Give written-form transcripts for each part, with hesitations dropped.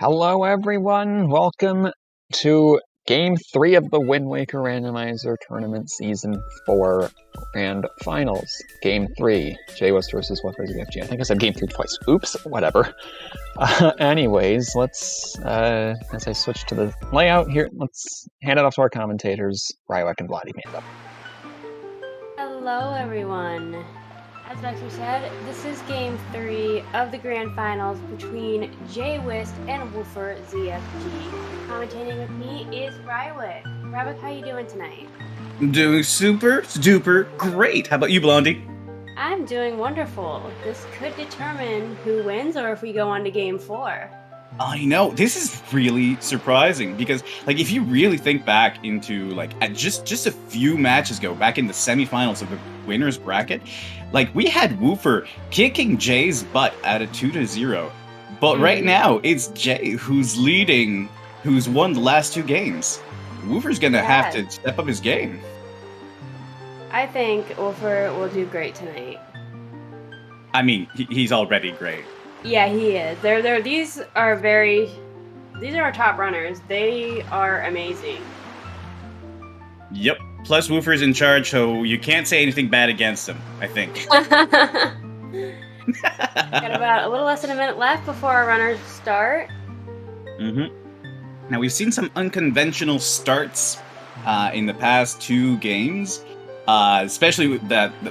Hello everyone, welcome to Game 3 of the Wind Waker Randomizer Tournament Season 4 Grand Finals. Game 3, jwiste versus wooferzfg. I think I said Game 3 twice. Oops, whatever. Anyways, let's, as I switch to the layout here, let's hand it off to our commentators, Rywek and Vladimir. Hello everyone. As Vexer said, this is Game 3 of the Grand Finals between jwiste and wooferzfg. Commentating with me is Rywek. Rywek, how you doing tonight? I'm doing super duper great. How about you, Blondie? I'm doing wonderful. This could determine who wins or if we go on to Game 4. I know, this is really surprising because, like, if you really think back into, like, at just a few matches ago, back in the semifinals of the winner's bracket, like, we had Woofer kicking Jay's butt at a 2-0. But right now, it's Jay who's leading, who's won the last two games. Woofer's gonna have to step up his game. I think Woofer will do great tonight. I mean, he's already great. Yeah, he is. These are our top runners. They are amazing. Yep. Plus, Woofer's in charge, so you can't say anything bad against him, I think. Got about a little less than a minute left before our runners start. Now, we've seen some unconventional starts in the past two games, especially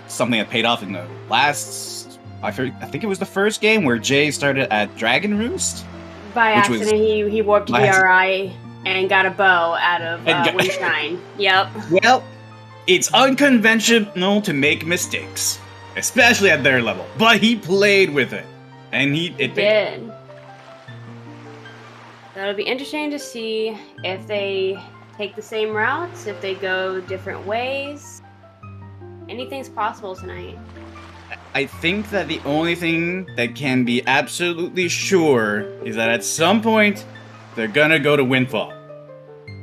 something that paid off in the last... I think it was the first game where Jay started at Dragon Roost. By accident, he warped to DRI and got a bow out of Windshine. Yep. Well, it's unconventional to make mistakes, especially at their level. But he played with it, and he did. That'll be interesting to see if they take the same routes, if they go different ways. Anything's possible tonight. I think that the only thing that can be absolutely sure is that at some point, they're gonna go to Windfall.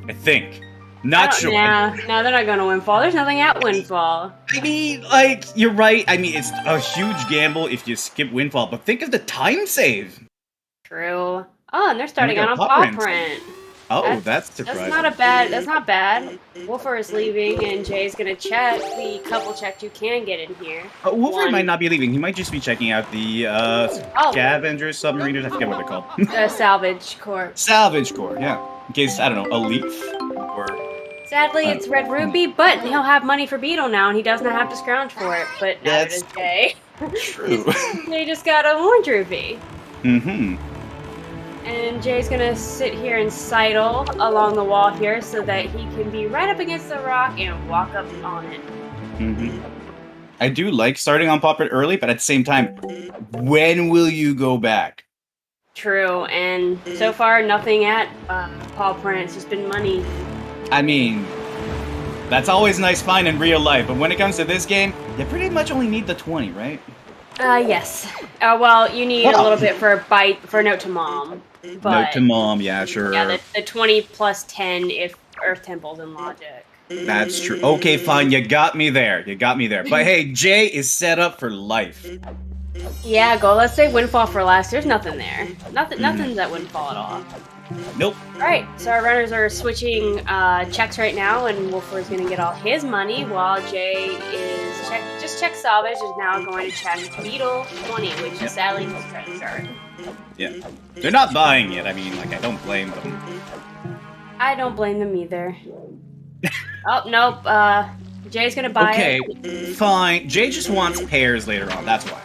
I think. Not sure. No, they're not going to Windfall. There's nothing at Windfall. I mean, like, you're right. I mean, it's a huge gamble if you skip Windfall, but think of the time save. True. Oh, and they're starting out on Paw Print. Oh, that's surprising. That's not bad. Woofer is leaving, and Jay's gonna check the couple checks you can get in here. Woofer might not be leaving. He might just be checking out the scavengers, submariners. I forget what they're called. Salvage Corps. Salvage Corps, yeah. In case, I don't know, a leaf or... Sadly, it's Red Ruby, but he'll have money for Beetle now, and he does not have to scrounge for it. But neither does Jay. True. They just got a Orange Ruby. Mm-hmm. And Jay's gonna sit here and sidle along the wall here so that he can be right up against the rock and walk up on it. Mm-hmm. I do like starting on Popper early, but at the same time, when will you go back? True, and so far nothing at Paw Print. It's just been money. I mean, that's always nice fine in real life, but when it comes to this game, you pretty much only need the 20, right? Yes. Well, you need a little bit for Note to Mom. But, Note to Mom, yeah, sure. Yeah, the 20 plus 10 if Earth Temples and Logic. That's true. Okay, fine, you got me there. But hey, Jay is set up for life. Yeah, let's say Windfall for last. There's nothing there. Nothing's at Windfall at all. Nope. Alright, so our runners are switching checks right now, and Woofer is going to get all his money, while Jay is check Salvage is now going to check Beetle 20, which is sadly his credit card. Yeah. They're not buying it. I mean, like, I don't blame them. I don't blame them either. Oh, nope. Jay's going to buy it. Okay, fine. Jay just wants pairs later on, that's why.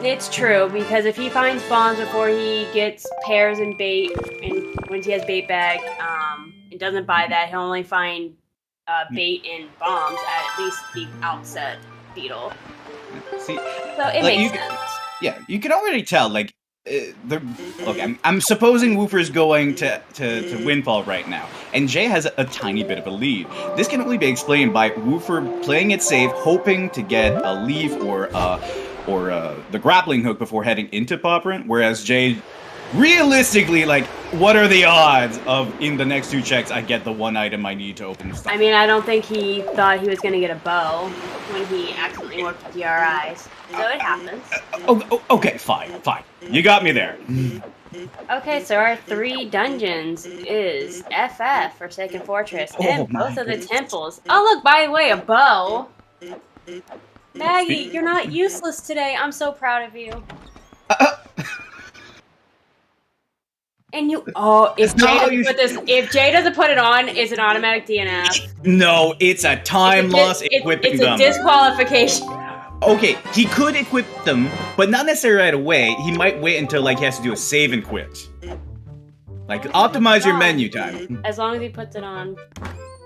It's true, because if he finds bombs before he gets pears and bait, and once he has bait bag, and doesn't buy that, he'll only find bait and bombs at least the outset Beetle. See, so it makes sense. Yeah, you can already tell, like, look, I'm supposing Woofer's going to Windfall right now, and Jay has a tiny bit of a lead. This can only be explained by Woofer playing it safe, hoping to get a leaf or the grappling hook before heading into Paw Print, whereas Jay, realistically, like, what are the odds of, in the next two checks, I get the one item I need to open the stuff? I mean, I don't think he thought he was going to get a bow when he accidentally worked with DRIs, so it happens. Okay, fine. You got me there. Okay, so our 3 dungeons is FF, Forsaken Fortress, and both of the temples. Oh, look, by the way, a bow. Maggie, you're not useless today. I'm so proud of you. And you, if Jay doesn't put it on, it's an automatic DNF. No, it's a time loss equipping them. It's a disqualification. Okay, he could equip them, but not necessarily right away. He might wait until like he has to do a save and quit. Like optimize your menu time. As long as he puts it on.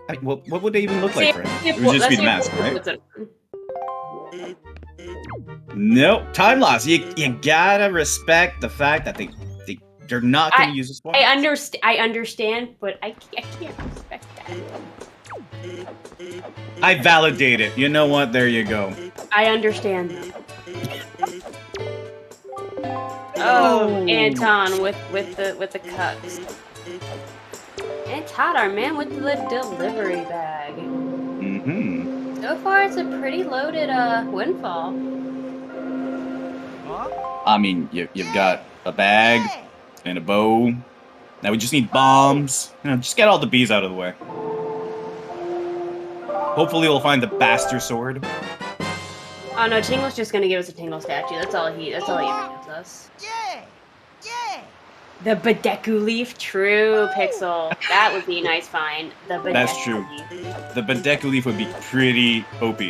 I mean, what would they even look like for him? It would just be the mask, right? Nope, time loss. You gotta respect the fact that they're not going to use this one. I understand, but I can't respect that. I validate it. You know what? There you go. I understand. Oh, Anton with the cuts. And Todd, our man with the delivery bag. Mm-hmm. So far, it's a pretty loaded windfall. I mean, you've got a bag and a bow. Now we just need bombs. You know, just get all the bees out of the way. Hopefully we'll find the bastard sword. Oh no, Tingle's just gonna give us a Tingle statue. That's all he gives us. Yeah! The Badeku leaf, true, Pixel. That would be a nice find. The Badeku That's true. leaf. The Badeku leaf would be pretty OP.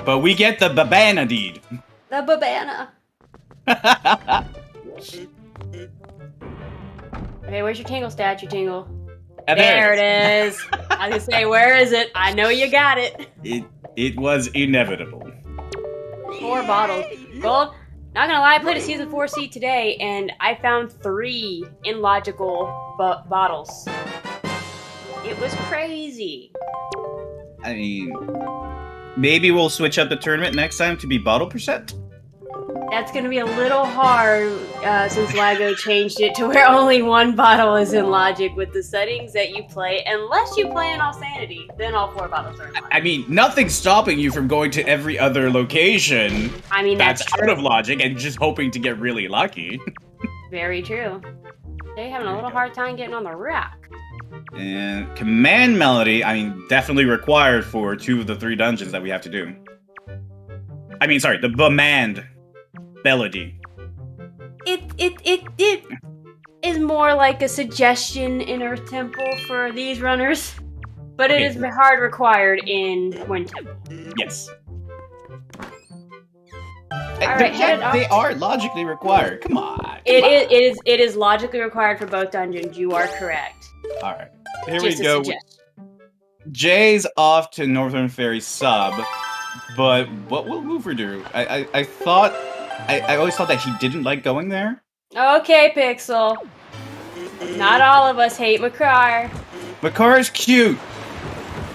But we get the Babana deed. The Babana. Okay, where's your Tingle statue, Tingle? There it is. I was gonna say, where is it? I know you got it. It was inevitable. 4 bottles. Gold, not gonna lie, I played a Season 4 seed today, and I found 3 illogical bottles. It was crazy. I mean, maybe we'll switch up the tournament next time to be bottle percent? That's gonna be a little hard since LAGO changed it to where only 1 bottle is in logic with the settings that you play, unless you play in all sanity, then all 4 bottles are in logic. I mean, nothing's stopping you from going to every other location. I mean, that's out of logic and just hoping to get really lucky. Very true. They're having a little hard time getting on the rock. And command melody, I mean, definitely required for 2 of the 3 dungeons that we have to do. I mean, sorry, the Bemand melody. It is more like a suggestion in Earth Temple for these runners, but it is hard required in Wind Temple. Yes. Alright, they are logically required. Come on. It is logically required for both dungeons. You are correct. Alright. Here Just we go. Jay's off to Northern Ferry sub, but what will Woofer do? I always thought that he didn't like going there. Okay, Pixel. Not all of us hate Makar. Makar's cute.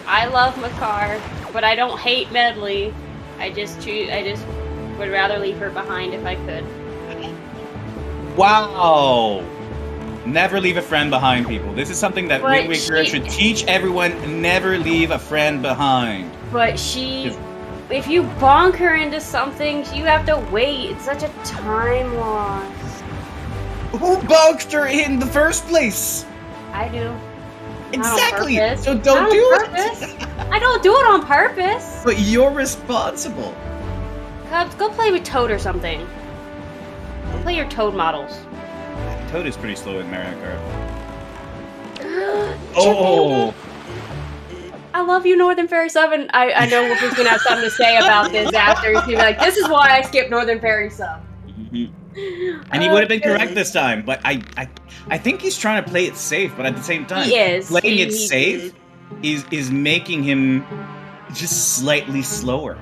I love Makar, but I don't hate Medley. I just would rather leave her behind if I could. Wow. Never leave a friend behind, people. This is something that Wind Waker should teach everyone. Never leave a friend behind. But if you bonk her into something, you have to wait. It's such a time loss. Who bonked her in the first place? I do. Exactly. So don't do it. I don't do it on purpose. But you're responsible. Cubs, go play with Toad or something. Go play your Toad models. Toad is pretty slow in Mario Kart. Oh! I love you, Northern Fairy Sub, and I know Wolfie's gonna have something to say about this after. He's gonna be like, this is why I skipped Northern Fairy Sub. Mm-hmm. And he would have been correct this time, but I think he's trying to play it safe, but at the same time, playing it safe is making him just slightly slower.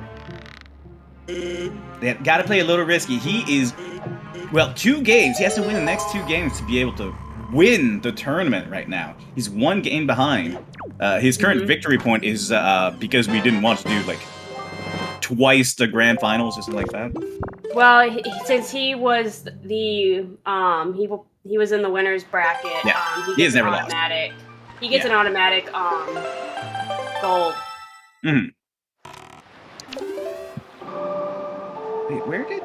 They gotta play a little risky. He is, 2 games. He has to win the next 2 games to be able to win the tournament right now. He's 1 game behind. His current victory point is because we didn't want to do like twice the grand finals or something like that. Well, since he was the he was in the winners bracket, he has never lost. He gets an automatic gold. Mm-hmm. Wait, where did?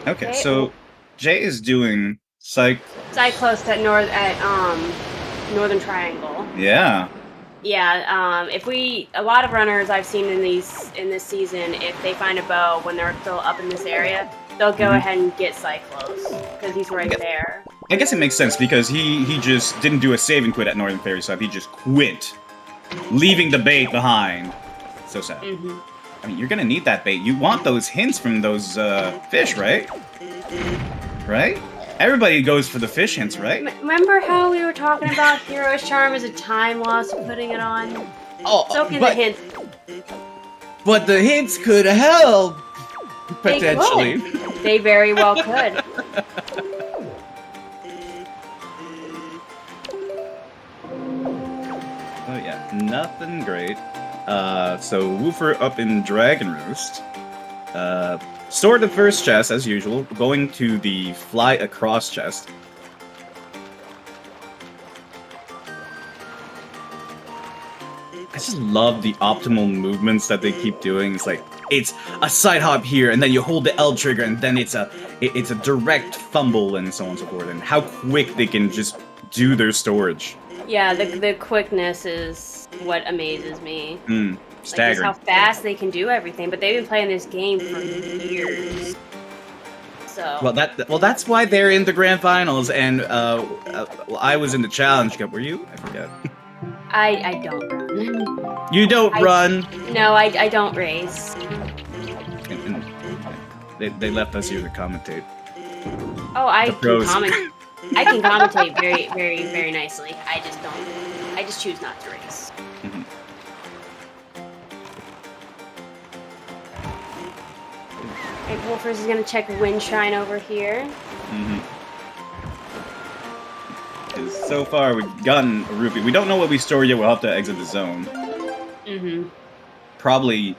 Okay, so Jay is doing Cyclones at Northern Triangle. Yeah. Yeah, a lot of runners I've seen in this season, if they find a bow when they're still up in this area, they'll go ahead and get Cyclones because he's right there. I guess it makes sense because he just didn't do a save and quit at Northern Fairy Sub. He just quit, leaving the bait behind. So sad. I mean, you're gonna need that bait. You want those hints from those fish, right? Right? Everybody goes for the fish hints, right? Remember how we were talking about Hero's Charm as a time loss of putting it on? Oh, so can the hints. But the hints could help, potentially. They very well could. Oh yeah, nothing great. So Woofer up in Dragon Roost. Store the first chest, as usual, going to the fly across chest. I just love the optimal movements that they keep doing. It's like, it's a side hop here, and then you hold the L trigger, and then it's a direct fumble, and so on and so forth, and how quick they can just do their storage. Yeah, the quickness is what amazes me. Staggering. Like, how fast they can do everything, but they've been playing this game for years. So. Well, that's why they're in the grand finals, and I was in the challenge cup. Were you? I forget. I don't run. You don't run? No, I don't race. And they left us here to commentate. Oh, I can commentate very, very, very nicely. I just choose not to race. And Wolfers is gonna check Wind Shrine over here. Because so far we've gotten a rupee. We don't know what we store yet. We'll have to exit the zone. Probably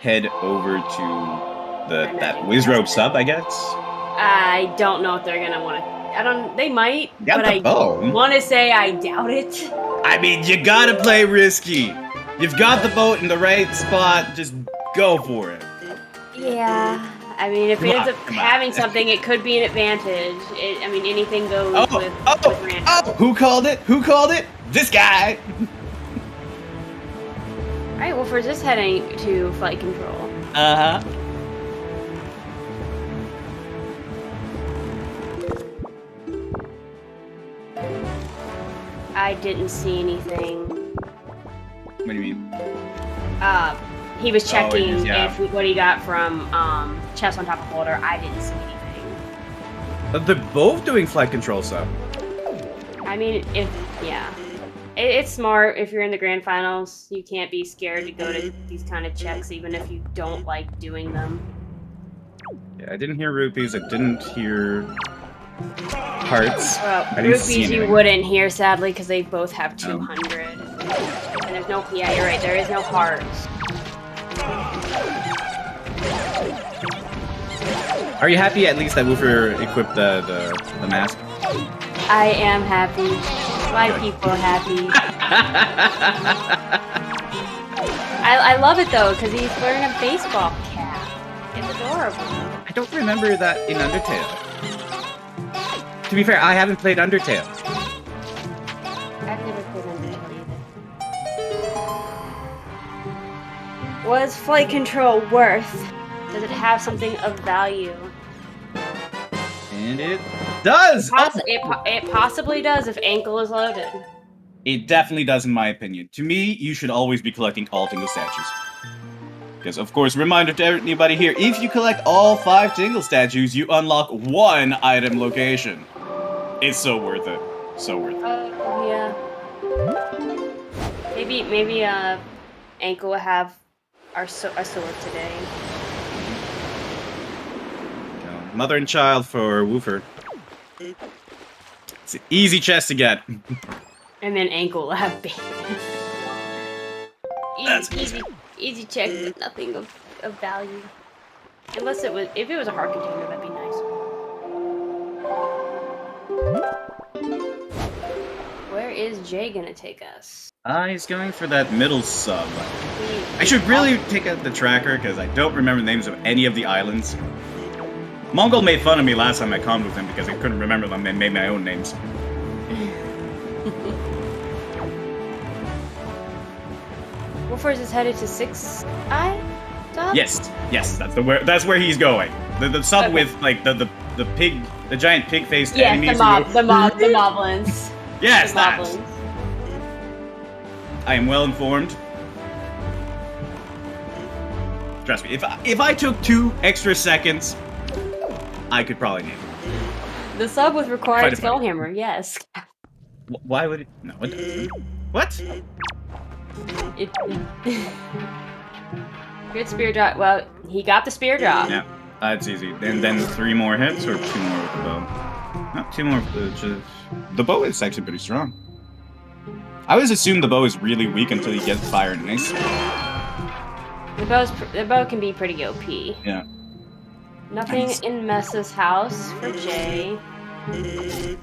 head over to that Wizrobe sub, I guess. I don't know if they're gonna want to. They might, but I want to say I doubt it. I mean, you gotta play risky. You've got the boat in the right spot. Just go for it. Yeah. I mean, if it ends up having something, it could be an advantage. I mean, anything goes with random. Oh! Who called it? Who called it? This guy! Alright, well, we're just heading to flight control. I didn't see anything. What do you mean? He was checking what he got from chest on top of holder. I didn't see anything. They're both doing flight control stuff. I mean, it's smart if you're in the grand finals. You can't be scared to go to these kind of checks, even if you don't like doing them. Yeah, I didn't hear rupees. I didn't hear hearts. Well, rupees you wouldn't hear, sadly, because they both have 200. And there's no. Yeah, you're right. There is no hearts. Are you happy at least that Woofer equipped the mask? I am happy. My people happy. I love it though, because he's wearing a baseball cap. It's adorable. I don't remember that in Undertale. To be fair, I haven't played Undertale. I've never played Undertale either. Was flight control worth? Does it have something of value? And it does! It possibly does if ankle is loaded. It definitely does, in my opinion. To me, you should always be collecting all Tingle statues. Because, of course, reminder to anybody here, if you collect all 5 Tingle statues, you unlock 1 item location. It's so worth it. So worth it. Yeah. Maybe ankle will have our sword today. Mother and child for Woofer. It's an easy chest to get. And then ankle will have bait. Easy check with nothing of value. Unless if it was a heart container, that'd be nice. Where is Jay gonna take us? He's going for that middle sub. I should really take out the tracker because I don't remember the names of any of the islands. Mongol made fun of me last time I conned with him because I couldn't remember them and made my own names. Woofers is headed to 6i sub? Yes, that's where he's going. The sub Okay. with like the pig, the giant pig-faced Yes, enemies. the moblins. Yes, The that. moblins. I am well informed. Trust me, if I took 2 extra seconds, I could probably name it. The sub with required Fight it, Skullhammer, yes. Why would it? No, it doesn't. What? It, good spear drop. Well, he got the spear drop. Yeah, that's easy. And then 3 more hits or 2 more with the bow. No, 2 more with the bow is actually pretty strong. I always assume the bow is really weak until you get fire and ace. The bow can be pretty OP. Yeah. Nothing Nice. in Messa's house for Jay. Yeah,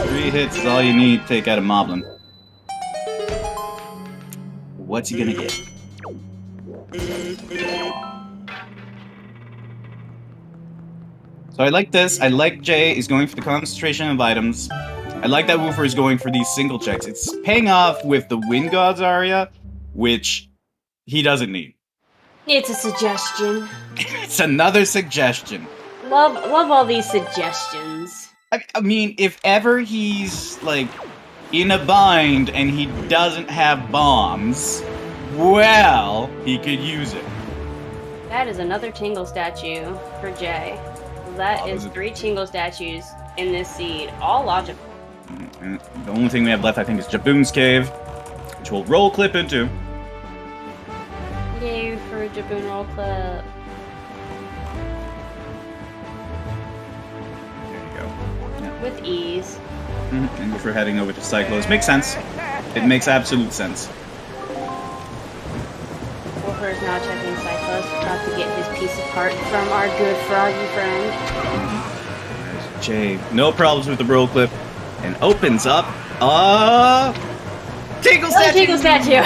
3 hits is all you need to take out a moblin. What's he gonna get? So I like this. I like Jay is going for the concentration of items. I like that Woofer is going for these single checks. It's paying off with the Wind Gods aria, which he doesn't need. It's a suggestion. It's another suggestion. Love all these suggestions. I mean, if ever he's, like, in a bind and he doesn't have bombs, well, he could use it. That is another Tingle statue for Jay. So that is 3 Tingle statues in this seed, all logical. And the only thing we have left, I think, is Jaboon's Cave, which we'll roll clip into. Yay for Jaboon roll clip. There you go. Yeah. With ease. And if we're heading over to Cyclos, makes sense. It makes absolute sense. Wolfer is now checking Cyclos, about to get his piece apart from our good froggy friend. There's Jay, no problems with the roll clip, and opens up Tingle Oh, Statue! Tingle statue!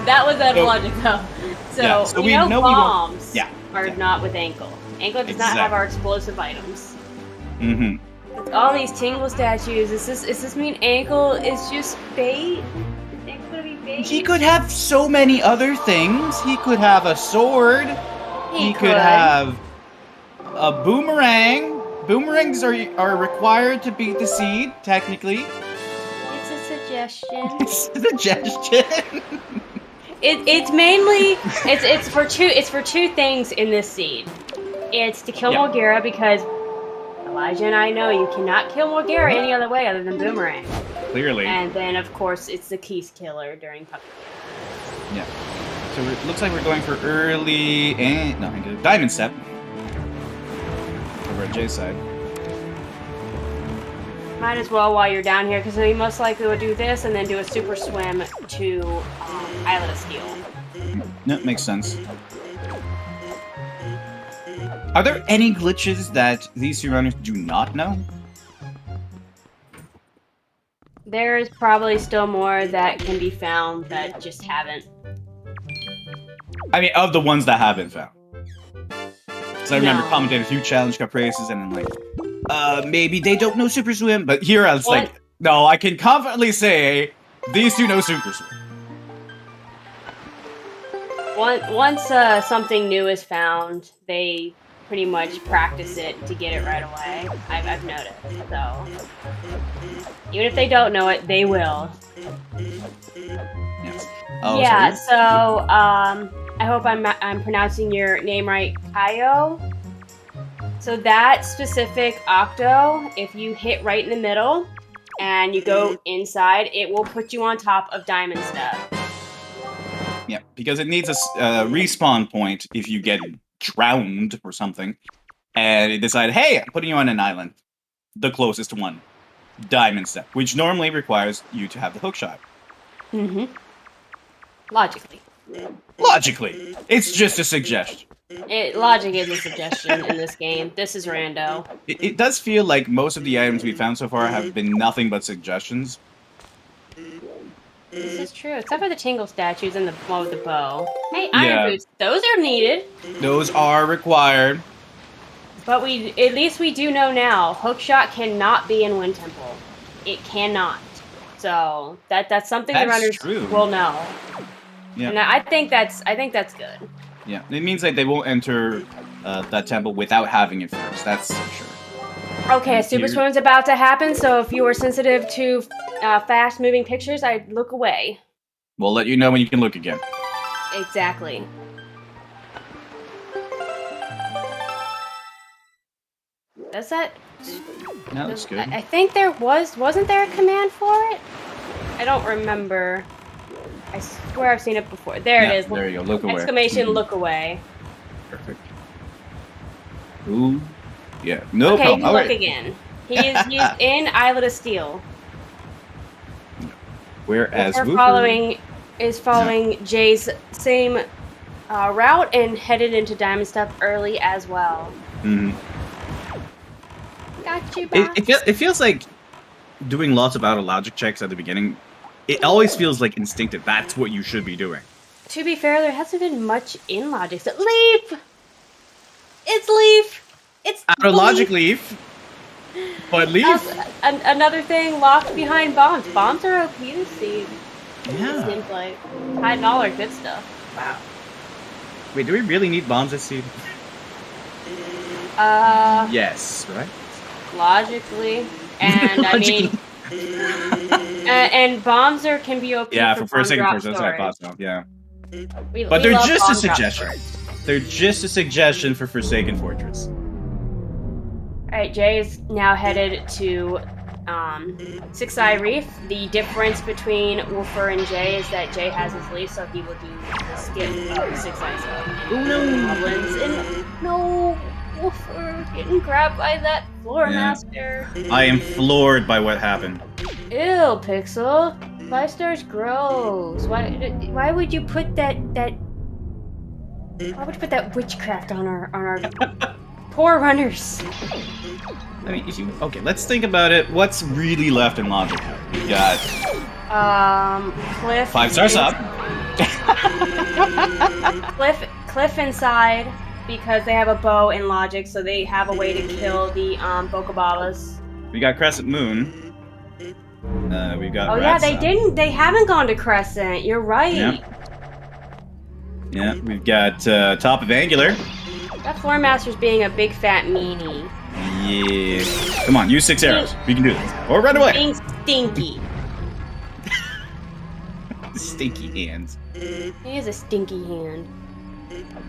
That was out of logic though. So, Yeah, so we we know know we won't- bombs Yeah. are Yeah. not with Ankle. Ankle does not have our explosive items. Mm-hmm. All these Tingle statues, does this mean Ankle is just bait? Is Ankle gonna be bait? He could have so many other things. He could have a sword. He could have a boomerang. Boomerangs are required to beat the seed, technically. It's a suggestion. It's a suggestion. It's mainly it's for two things in this seed. It's to kill Mulgera because Elijah and I know you cannot kill Mulgera any other way other than boomerang. Clearly. And then of course it's the Keys killer during puppy. Yeah. So it looks like we're going for early and Diamond Step. Over at Jay's side. Might as well while you're down here because we most likely would do this and then do a super swim to Islet of Steel. That makes sense. Are there any glitches that these 2 runners do not know? There is probably still more that can be found that just haven't. I mean, of the ones that have been found. So I remember No. commentators who challenge Caprices and I'm like, maybe they don't know Super Swim, but here I was like, no, I can confidently say these 2 know Super Swim. Once something new is found, they pretty much practice it to get it right away. I've noticed. So even if they don't know it, they will. Yes. Oh, Yeah. sorry. So I hope I'm pronouncing your name right, Kaio. So that specific octo, if you hit right in the middle and you go inside, it will put you on top of Diamond Step. Yeah, because it needs a respawn point if you get drowned or something. And it decided, hey, I'm putting you on an island. The closest one. Diamond Step, which normally requires you to have the hook shot. Mm-hmm. Logically. Logically. It's just a suggestion. Logic is a suggestion in this game. This is rando. It does feel like most of the items we found so far have been nothing but suggestions. This is true, except for the Tingle statues and the one with the bow. Hey, Iron Yeah. Boots, those are needed. Those are required. But at least we do know now. Hookshot cannot be in Wind Temple. It cannot. So that's something the runners will know. Yeah. And I think that's good. Yeah, it means that they won't enter that temple without having it first. That's for sure. Okay, a super swim's about to happen. So if you are sensitive to fast-moving pictures, I'd look away. We'll let you know when you can look again. Exactly. Does that? No, that's good. I think there wasn't there a command for it? I don't remember. I swear I've seen it before. There it is. There you go. Look away. Exclamation! Look away. Perfect. Ooh. Yeah. No okay, problem. Okay, look again. He's in Islet of Steel. Whereas Woofer is following Jay's same route and headed into Diamond Stuff early as well. Mm-hmm. Got you back. It feels like doing lots of auto logic checks at the beginning. It always feels like instinctive. That's what you should be doing. To be fair, there hasn't been much in logic. So, Leaf! It's Leaf! It's auto logic Leaf. But Leaf. Another thing locked behind bombs. Bombs are OP to see. Yeah. It seems like high dollar good stuff. Wow. Wait, do we really need bombs this seed? Yes, right? Logically. And I mean and bombs can be OP for first, second, first. That's what I thought so. Yeah. But they're just a suggestion. They're just a suggestion for Forsaken Fortress. Alright, Jay is now headed to Six Eye Reef. The difference between Woofer and Jay is that Jay has his leaf, so he will do the skip of Six Eye Stuff. Oh no! Goblins and no Woofer getting grabbed by that floor master. I am floored by what happened. Ew, Pixel. 5 stars gross. Why would you put that why would you put that witchcraft on our poor runners? I mean, okay, let's think about it. What's really left in logic? We got Cliff. 5 stars up. Cliff inside because they have a bow in logic, so they have a way to kill the Bokobabas. We got Crescent Moon. We got. Oh yeah, they haven't gone to Crescent. You're right. Yeah, we've got Top of Angular. That Floor Master's being a big fat meanie. Yeah. Come on, use 6 arrows. We can do this. Or run away. Being stinky. Stinky hands. He has a stinky hand.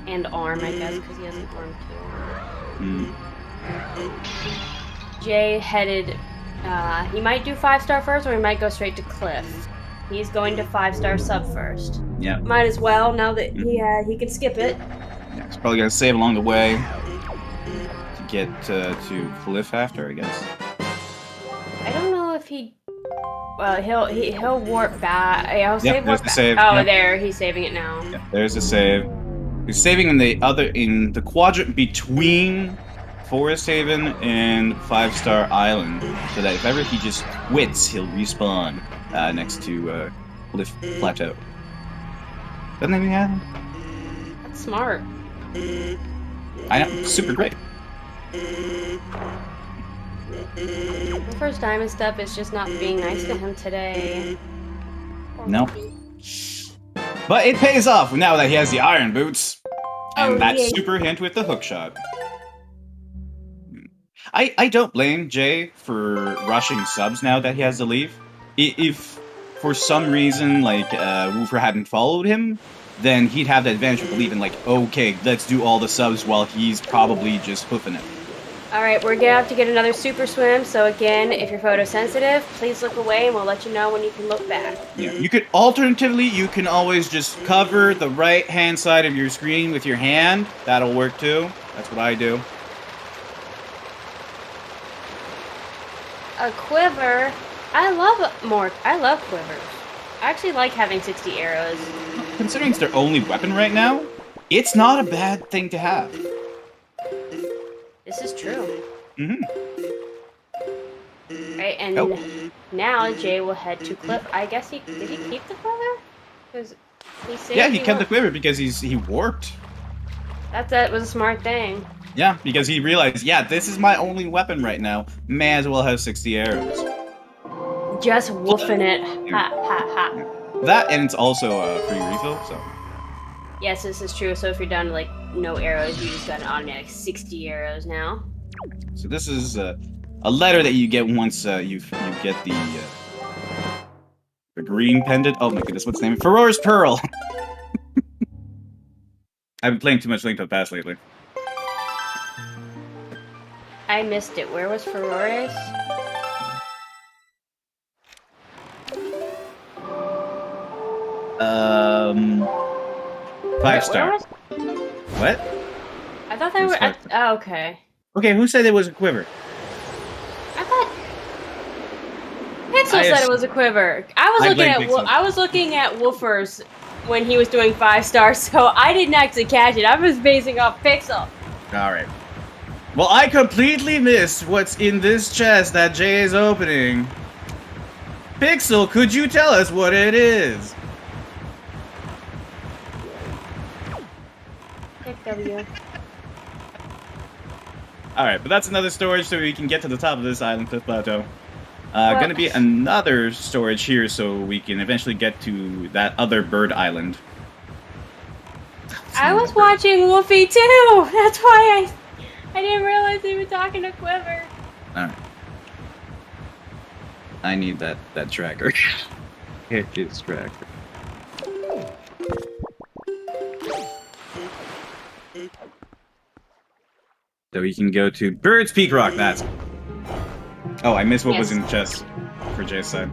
And arm, I guess, because he has an arm too. Jay headed... he might do 5-star first, or he might go straight to Cliff. He's going to 5-star sub first. Yeah. Might as well, now that he can skip it. Yeah, he's probably going to save along the way. To get to Cliff after, I guess. I don't know if he... Well, he'll warp back. He'll save warp back. Save. Oh, there, he's saving it now. Yeah, there's a save. He's saving in the quadrant between Forest Haven and 5-star Island, so that if ever he just quits, he'll respawn next to Cliff Plateau. Doesn't that make sense? That's smart. I know, super great. The first Diamond Step is just not being nice to him today. No. But it pays off now that he has the Iron Boots. And that super hint with the hookshot. I don't blame Jay for rushing subs now that he has the leave. If for some reason, like, Woofer hadn't followed him, then he'd have the advantage with the leave and like, okay, let's do all the subs while he's probably just hoofing it. Alright, we're gonna have to get another super swim, so again, if you're photosensitive, please look away and we'll let you know when you can look back. Yeah, you could, alternatively, you can always just cover the right-hand side of your screen with your hand. That'll work too. That's what I do. A quiver? I love quivers. I actually like having 60 arrows. Considering it's their only weapon right now, it's not a bad thing to have. This is true. Mm-hmm. Right, and now Jay will head to Cliff. I guess did he keep the quiver? Because he he kept the quiver because he warped. That was a smart thing. Yeah, because he realized, yeah, this is my only weapon right now. May as well have 60 arrows. Just woofing it. Ha ha ha. That, and it's also a free refill, so. Yes, this is true. So if you're down to like no arrows, you just got an automatic 60 arrows now. So this is a letter that you get once you get the green pendant. Oh my goodness, what's the name? Furor's Pearl! I've been playing too much Link to the Past lately. I missed it. Where was Furores? Five star. What? I thought they were. Oh, okay. Okay, who said it was a quiver? I thought Pixel said it was a quiver. I was looking at Woofers when he was doing 5 stars, so I didn't actually catch it. I was basing off Pixel. All right. Well, I completely missed what's in this chest that Jay is opening. Pixel, could you tell us what it is? W. Alright, but that's another storage so we can get to the top of this island cliff plateau. Gonna be another storage here so we can eventually get to that other bird island. I was watching Wolfie too! That's why I didn't realize he was talking to Quiver. Alright. I need that tracker. It is tracker. So we can go to Bird's Peak Rock, that's... Oh, I missed what was in the chest for Jay's side.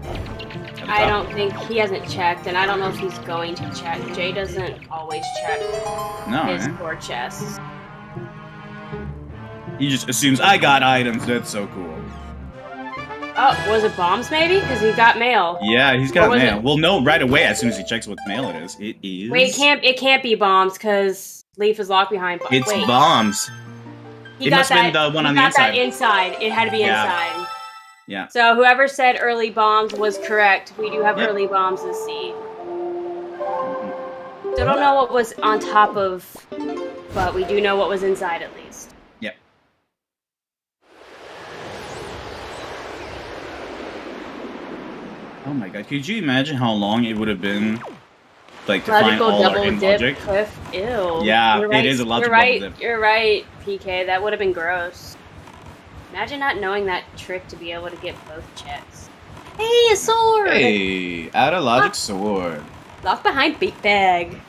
I don't think he hasn't checked, and I don't know if he's going to check. Jay doesn't always check his core chests. He just assumes I got items, that's so cool. Oh, was it bombs maybe? Because he got mail. Yeah, he's got mail. We'll know right away as soon as he checks what mail it is. It is... Wait, it can't be bombs, because Leaf is locked behind bombs. It's bombs. It must have been the one on the inside. That inside. It had to be inside. Yeah. So whoever said early bombs was correct. We do have early bombs this seed. So I don't know what was on top of, but we do know what was inside at least. Yep. Oh my god, could you imagine how long it would have been, like, to find all our hidden logic? Cliff. Ew. Yeah, it is a logic double dip. You're right, PK. That would have been gross. Imagine not knowing that trick to be able to get both checks. Hey, a sword! Hey, add a logic sword. Locked behind bait bag.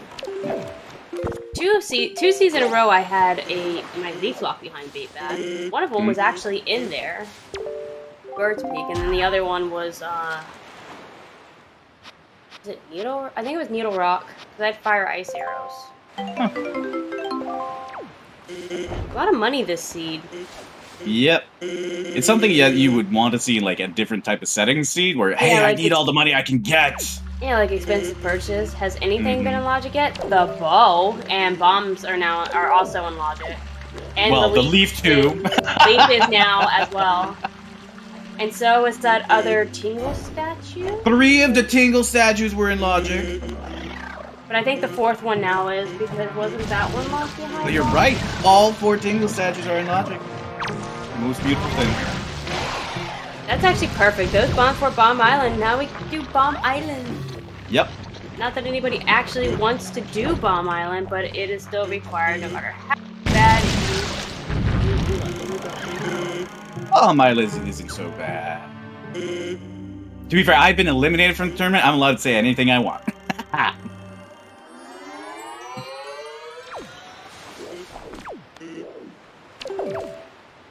Two seasons in a row I had my leaf lock behind bait bag. One of them was actually in there. Bird's Peak, and then the other one was is it Needle? I think it was Needle Rock, because I had fire ice arrows. Huh. A lot of money this seed. Yep. It's something that you would want to see, like, a different type of settings seed, where, hey, like I need all the money I can get! Yeah, like expensive purchase. Has anything been in logic yet? The bow and bombs are also in logic. And well, the leaf too. Leaf is now as well. And so is that other Tingle statue? 3 of the Tingle statues were in logic. But I think the 4th one now is, because wasn't that one locked behind? But you're right. All 4 Tingle statues are in logic. Most beautiful thing. That's actually perfect. Those bombs for Bomb Island. Now we can do Bomb Island. Yep. Not that anybody actually wants to do Bomb Island, but it is still required no matter how bad it is. Bomb Island isn't so bad. To be fair, I've been eliminated from the tournament. I'm allowed to say anything I want.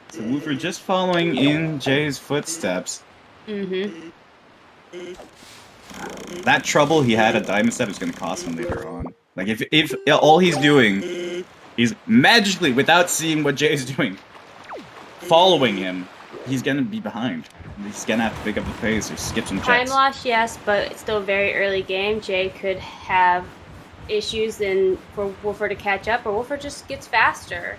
So Woofer just following in Jay's footsteps. Mm-hmm. That trouble he had at Diamond Step is going to cost him later on. Like, if all he's doing is magically, without seeing what Jay's doing, following him, he's going to be behind. He's going to have to pick up the pace or skip some checks. Time loss, yes, but it's still a very early game. Jay could have issues for Woofer to catch up, or Woofer just gets faster.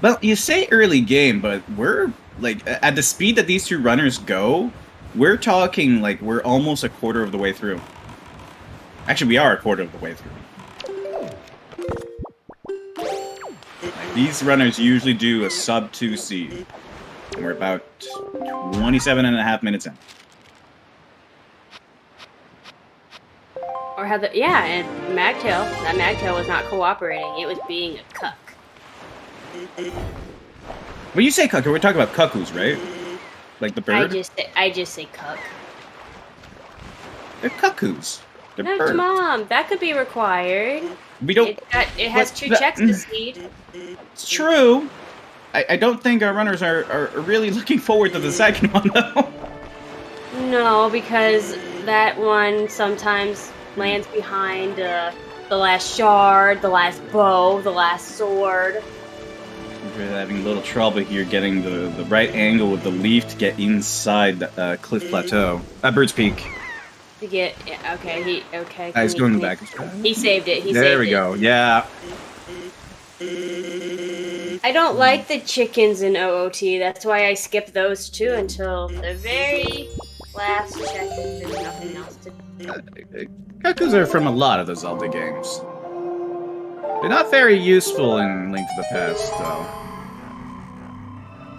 Well, you say early game, but we're, like, at the speed that these two runners go, we're talking, like, we're almost a quarter of the way through. Actually, we are a quarter of the way through. Like, These runners usually do a sub 2 seed. And we're about 27.5 minutes in. Or how the and Magtail. That Magtail was not cooperating. It was being a cuck. When you say cuck, we're talking about cuckoos, right? Like the bird? I just say cuck. They're cuckoos. They're No, birds. Mom, that could be required. We don't. It has 2 checks to seed. It's true. I don't think our runners are really looking forward to the second one, though. No, because that one sometimes lands behind the last shard, the last bow, the last sword. We're having a little trouble here getting the right angle with the leaf to get inside the cliff plateau. Bird's Peak. To get okay. He's going back. He saved it. There we go. Yeah. I don't like the chickens in OOT. That's why I skip those 2 until the very last check. There's nothing else to do. Cuckoos are from a lot of the Zelda games. They're not very useful in Link to the Past, though.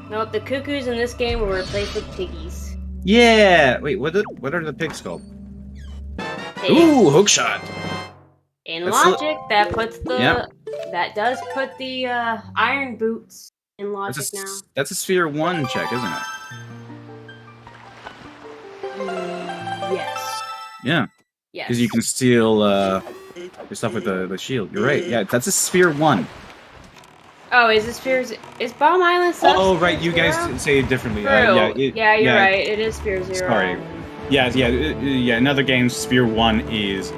Nope, the cuckoos in this game were replaced with piggies. Yeah! Wait, what are the pigs called? Pigs. Ooh, hookshot! In That's logic, that puts the... Yeah. That does put the iron boots in logic now. That's a Sphere 1 check, isn't it? Yes. Yeah. Yes. Because you can steal your stuff with the shield. You're right. Yeah, that's a Sphere 1. Oh, is it Sphere... Is Bomb Island stuff? Oh, right. You guys Zero? say it differently. Yeah, you're right. It is Sphere 0. Sorry. Yeah. In other games, Sphere 1 is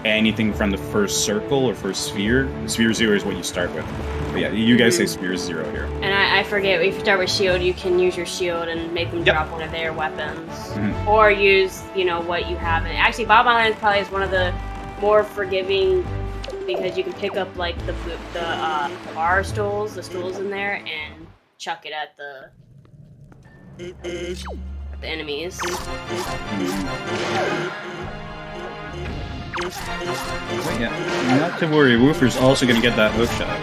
anything from the first circle or first sphere. Sphere 0 is what you start with. But yeah, you guys say Sphere 0 here. And I forget, if you start with shield, you can use your shield and make them drop one of their weapons. Mm-hmm. Or use, what you have. And actually, Bob Island probably is one of the more forgiving, because you can pick up, like, the bar stools, the stools in there, and chuck it at the enemies. But yeah, not to worry, Woofer's also going to get that hook shot.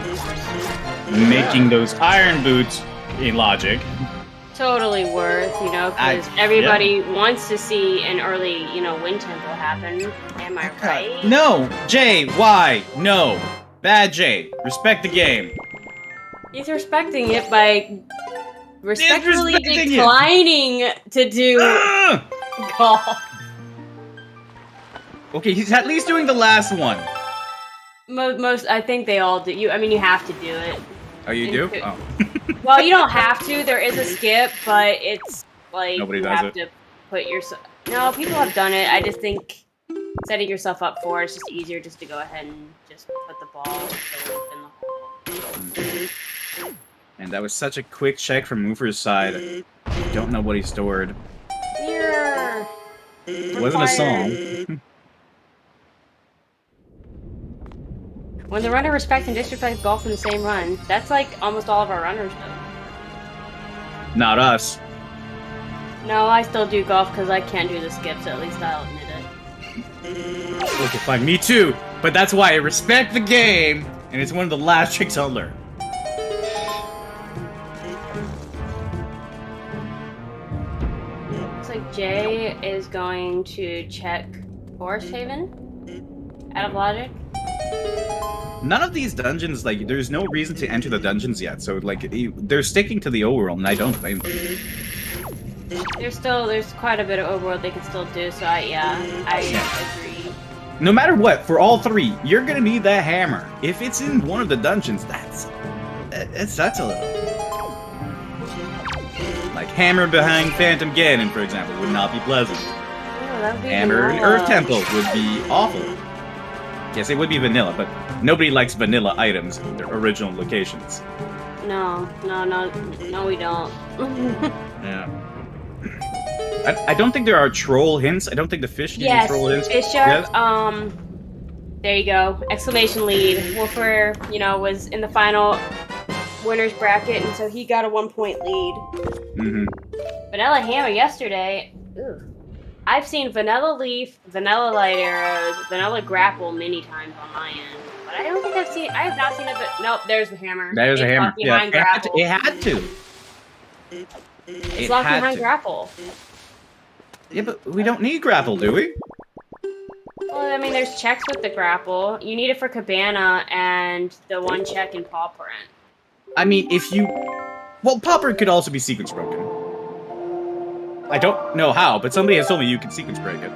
Making those iron boots in logic. Totally worth, because everybody wants to see an early, wind temple happen. Am I right? No! Jay, why? No. Bad Jay. Respect the game. He's respecting it by respectfully Disrespecting declining to do golf. Okay, he's at least doing the last one. Most, I think they all do. You have to do it. Oh, you do? Oh. Well, you don't have to. There is a skip, but it's like Nobody you does have it. to put yourself. No, people have done it. I just think setting yourself up for it's just easier just to go ahead and just put the ball in the hole. And that was such a quick check from Woofer's side. I don't know what he stored. Here. It wasn't a song. When the runner respects and disrespects golf in the same run, that's like almost all of our runners do. Not us. No, I still do golf because I can't do the skips, at least I'll admit it. Okay, fine, me too. But that's why I respect the game, and it's one of the last tricks I'll learn. Looks like Jay is going to check Forest Haven out of logic. None of these dungeons, like, there's no reason to enter the dungeons yet, so, like, they're sticking to the overworld, and I don't blame them. There's quite a bit of overworld they can still do, so I agree. No matter what, for all 3, you're gonna need that hammer. If it's in one of the dungeons, that's a little... Like, hammer behind Phantom Ganon, for example, would not be pleasant. Oh, that would be Hammer in vanilla. Earth Temple would be awful. Yes, it would be vanilla, but nobody likes vanilla items in their original locations. No, we don't. Yeah. I don't think there are troll hints. I don't think the fish give you troll hints. Fish Yes? There you go. Exclamation lead. Woofer, was in the final winner's bracket, and so he got a 1-point lead. Mm-hmm. Vanilla Hammer yesterday. Ooh. I've seen vanilla leaf, vanilla light arrows, vanilla grapple many times on my end, but I don't think I have not seen it. But nope, there's the hammer. There's a hammer. Yeah, Behind grapple. it had to. It's locked behind grapple. Yeah, but we don't need grapple, do we? Well, I mean, there's checks with the grapple. You need it for Cabana and the one check in paw print. I mean, if you... Well, paw print could also be sequence broken. I don't know how, but somebody has told me you can sequence break it.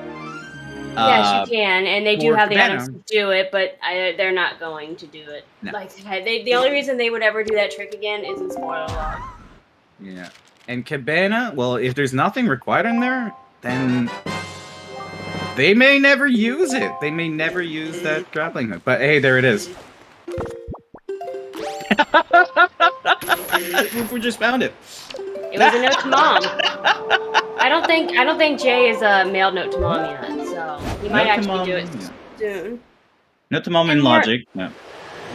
Yes, you can, and they do have the Cabana. items to do it, but they're not going to do it. No. Like, the only reason they would ever do that trick again is in spoiler log. Yeah. And Cabana, well, if there's nothing required in there, then... They may never use it. They may never use that grappling hook. But hey, there it is. We just found it. It was a note to mom. I don't think Jay is a mailed note to mom yet, so he might actually do it soon. Note to mom in logic. No.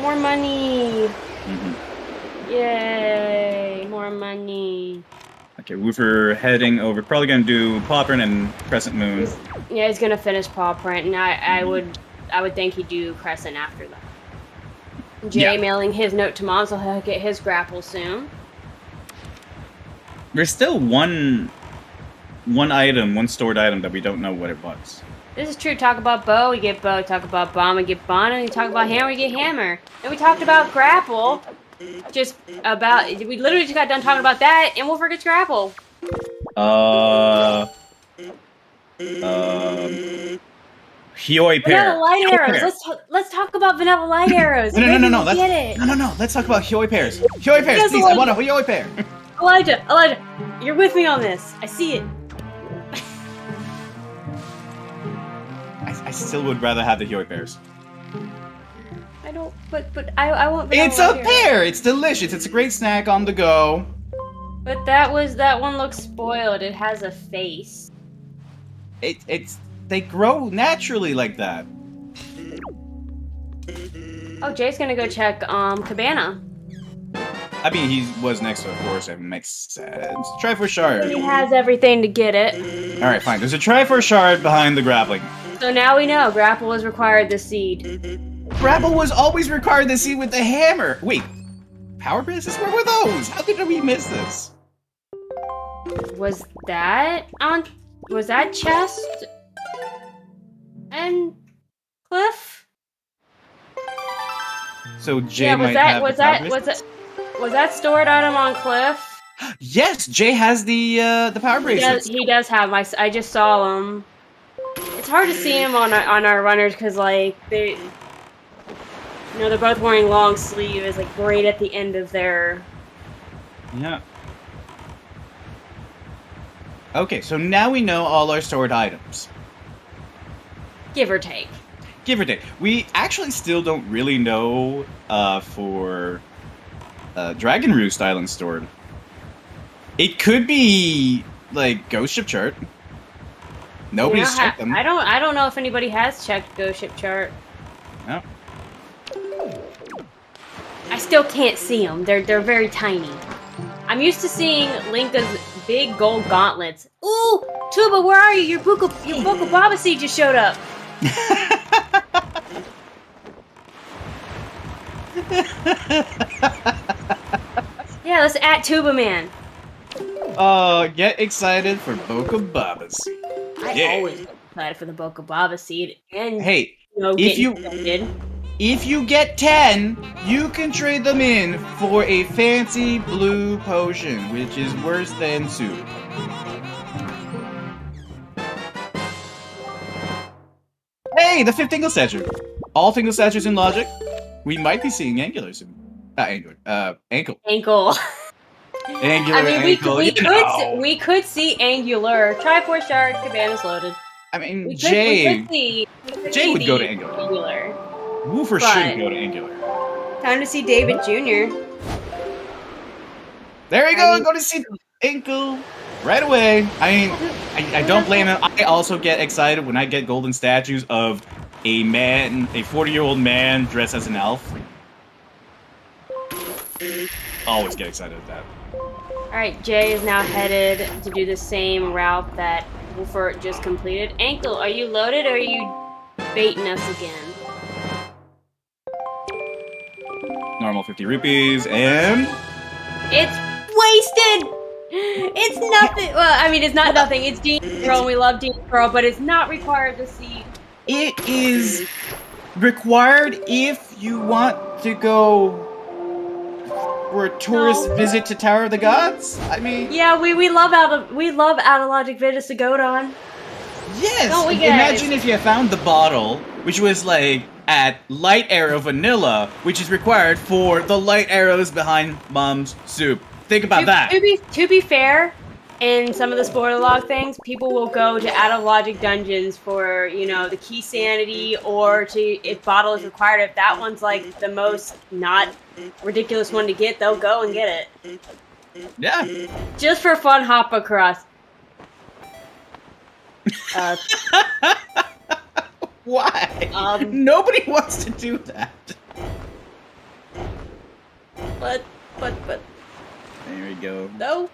More money. Mm-hmm. Yay! More money. Okay, Woofer heading over. Probably gonna do Paw Print and Crescent Moon. Yeah, he's gonna finish Paw Print, and I would think he'd do Crescent after that. Jay mailing his note to mom, so he'll get his grapple soon. There's still one stored item that we don't know what it was. This is true. Talk about bow, we get bow. Talk about bomb, we get bomb. And we talk about hammer, we get hammer. And we talked about grapple. We literally just got done talking about that, and Woofer gets grapple. Hioi pair. Vanilla light arrows. Let's talk about vanilla light arrows. No. Get it. No. Let's talk about Hioi pairs. Hioi pairs, please. I want a Hioi pair. Elijah, you're with me on this. I see it. I still would rather have the Hioi pairs. I don't. But I want. It's a pear. It's delicious. It's a great snack on the go. But that one looks spoiled. It has a face. They grow naturally like that. Oh, Jay's gonna go check Cabana. I mean, he was next to it, of course. It makes sense. Triforce Shard. He has everything to get it. Alright, fine. There's a Triforce Shard behind the grappling. So now we know grapple was required this seed. Grapple was always required this seed with the hammer. Wait, power bases? Where were those? How did we miss this? Was that Chest and Cliff? So Jay was that stored item on Cliff? Yes, Jay has the power bracelets. He does have I just saw him. It's hard to see him on our runners because like they're both wearing long sleeves, like right at the end of their. Yeah. Okay, so now we know all our stored items. Give or take. Give or take. We actually still don't really know for Dragon Roost Island stored. It could be like Ghost Ship Chart. Nobody's checked them. I don't know if anybody has checked Ghost Ship Chart. No. I still can't see them. They're very tiny. I'm used to seeing Linka's big gold gauntlets. Ooh, Tuba, where are you? Your Boko Baba seed just showed up. Yeah, let's at Tuba Man. Get excited for Boko Baba seed. I always get excited for the Boko Baba seed. And hey, if you get 10, you can trade them in for a fancy blue potion, which is worse than soup. Hey, the 5th Tingle Statue. All Tingle Statues in logic. We might be seeing Angular soon. Ankle. Ankle. Angular, I mean, ankle. we could see Angular. Triforce Shard, Cabana's loaded. I mean, Jay would go to Angular. Woofer should go to Angular. Time to see David Jr. There you go. Go to see Ankle right away. I mean, I don't blame him. I also get excited when I get golden statues of a 40-year-old man dressed as an elf. Always get excited at that. Alright, Jay is now headed to do the same route that Woofer just completed. Ankle, are you loaded or are you baiting us again? Normal 50 rupees, and... It's wasted! It's nothing. Well, I mean, it's not nothing. It's Genie Pearl, and we love Genie Pearl, but it's not required to see. It is required if you want to go for a tourist visit to Tower of the Gods. I mean, yeah, we love out of logic visits to Godon. Yes. Don't we, guys? Imagine if you found the bottle, which was like at Light Arrow Vanilla, which is required for the light arrows behind Mom's soup. Think about that. To be fair, in some of the spoiler log things, people will go to out of logic dungeons for, you know, the key sanity, or to, if bottle is required, if that one's like the most not ridiculous one to get, they'll go and get it. Yeah. Just for fun, hop across. Why? Nobody wants to do that. But. There we go. No,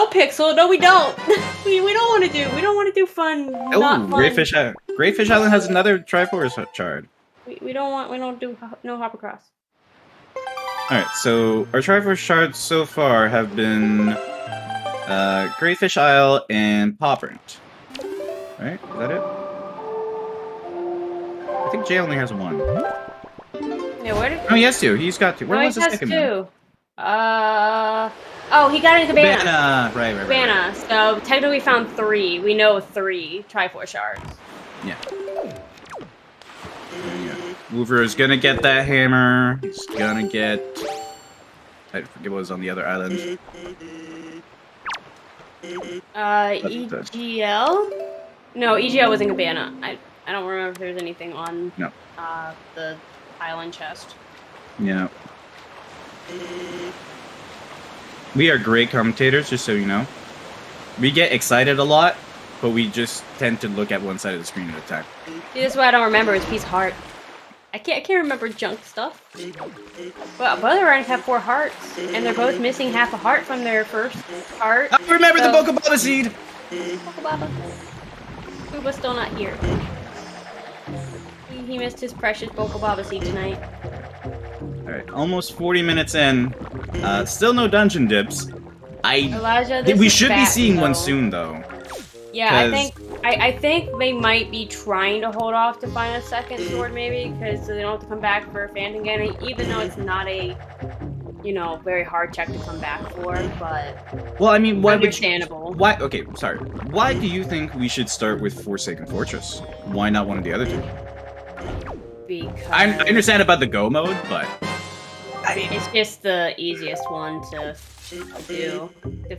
Pixel. No, we don't. we don't want to do. We don't want to do fun. Not fun. Great Fish Island has another Triforce shard. We don't want. We don't do no hop across. All right. So our Triforce shards so far have been Great Fish Isle and Pawprint. Right? Is that it? I think Jay only has one. Yeah, where did? Oh, he has two. He's got two. Where was the second one? Oh, he got into Cabana. Cabana. Right. Cabana. So technically we found 3. We know 3 Triforce shards. Yeah. Woofer is gonna get that hammer. He's gonna get... I forget what was on the other island. EGL? No, EGL was in Cabana. I don't remember if there's anything on the island chest. Yeah. We are great commentators, just so you know. We get excited a lot, but we just tend to look at one side of the screen at a time. See, this is what I don't remember, is Pete's heart. I can't remember junk stuff. Well, both of our have 4 hearts, and they're both missing half a heart from their first heart. I remember the Bokobaba seed! Bokobaba. Kuba's still not here. He missed his precious Bokobaba seed tonight. Alright, almost 40 minutes in. Still no dungeon dips. Elijah, we should be seeing one soon, though. Yeah, I think they might be trying to hold off to find a second sword, maybe, because they don't have to come back for Phantom Ganon, even though it's not a, you know, very hard check to come back for, but... Well, I mean, why understandable. Okay, sorry. Why do you think we should start with Forsaken Fortress? Why not one of the other two? Because... I understand about the go mode, but... It's just the easiest one to do, to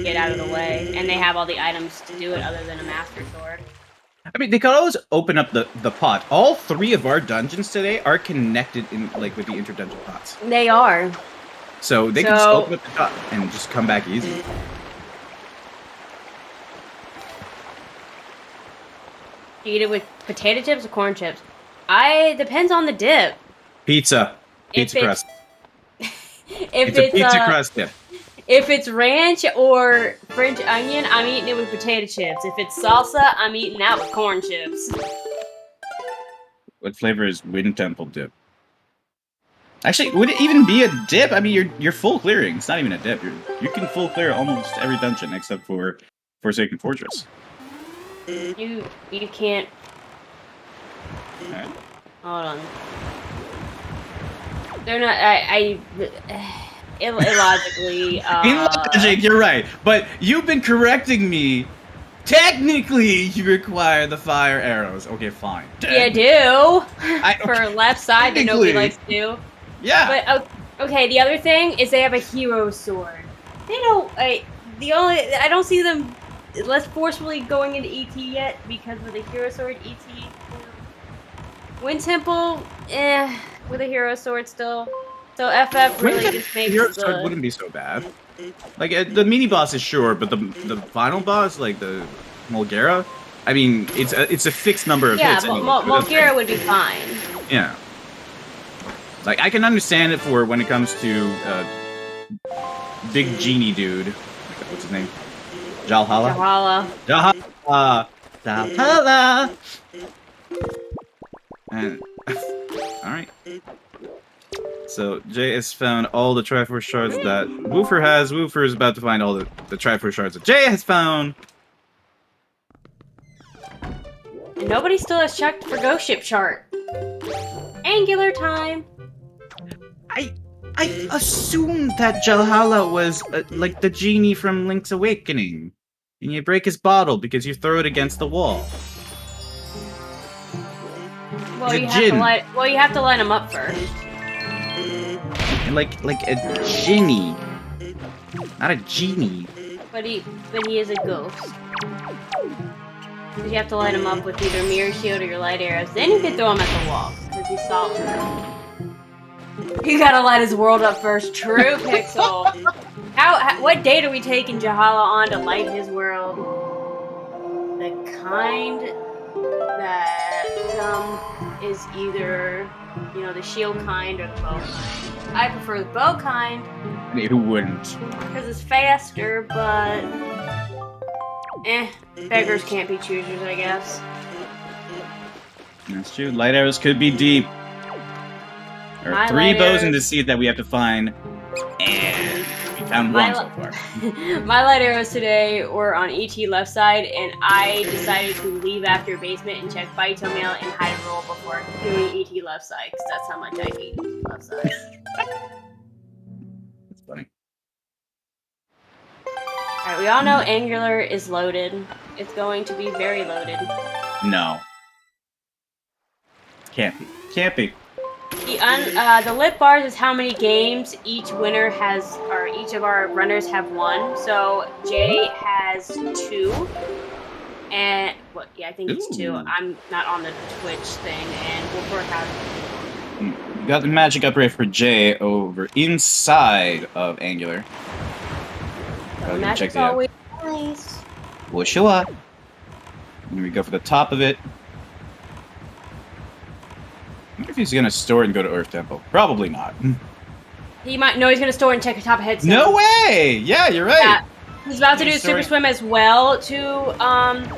get out of the way, and they have all the items to do it other than a Master Sword. I mean, they could always open up the pot. All 3 of our dungeons today are connected in like with the inter-dungeon pots. They are. So they can just open up the pot and just come back easy. You eat it with potato chips or corn chips? Depends on the dip. Pizza crust. If it's a pizza crust dip. If it's ranch or French onion, I'm eating it with potato chips. If it's salsa, I'm eating that with corn chips. What flavor is Wind Temple dip? Actually, would it even be a dip? I mean, you're full clearing. It's not even a dip. You can full clear almost every dungeon except for Forsaken Fortress. You can't. Right. Hold on. They're not. Illogically. Illogic, you're right. But you've been correcting me. Technically, you require the fire arrows. Okay, fine. You do. For left side that nobody likes to do. Yeah. But okay, the other thing is they have a hero sword. They don't. I don't see them less forcefully going into ET yet because of the hero sword. ET. Wind Temple, with a hero sword still. So FF really just makes hero sword wouldn't be so bad. Like the mini boss is sure, but the final boss, like the Mulgara, I mean, it's a fixed number of hits. Yeah, Mulgara would be fine. Yeah. Like I can understand it for when it comes to big genie dude. What's his name? Jalhala. Valhalla. And alright. So Jay has found all the Triforce shards that Woofer has. Woofer is about to find all the Triforce shards that Jay has found. And nobody still has checked for Ghost Ship chart. Angular time. I assumed that Jalhala was like the genie from Link's Awakening. And you break his bottle because you throw it against the wall. Well, you have to line him up first. And like a genie, not a genie. But he is a ghost. You have to line him up with either mirror shield or your light arrows. Then you can throw him at the wall because he's solid. You gotta light his world up first. True, Pixel. What date are we taking Jahala on to light his world? The kind that is either, the shield kind or the bow kind. I prefer the bow kind. Who wouldn't? Because it's faster, but beggars can't be choosers, I guess. That's true. Light arrows could be deep. There are 3 bows in the seat that we have to find, and we found one so far. My light arrows today were on ET left side, and I decided to leave after basement and check Byto Mail and hide and roll before doing ET left side, because that's how much I hate ET left side. That's funny. Alright, we all know Angular is loaded. It's going to be very loaded. No. Can't be. Can't be. The lit bars is how many games each winner has, or each of our runners have won. So Jay has 2, and I think it's 2. I'm not on the Twitch thing, and Wolford has. You got the magic upgrade for Jay over inside of Angular. So magic's always nice. We'll show up. Here we go for the top of it. I wonder if he's gonna store and go to Earth Temple. Probably not. He might. No, he's gonna store and check the top of Headstone. No way! Yeah, you're right. Yeah. He's about to do Super Swim as well to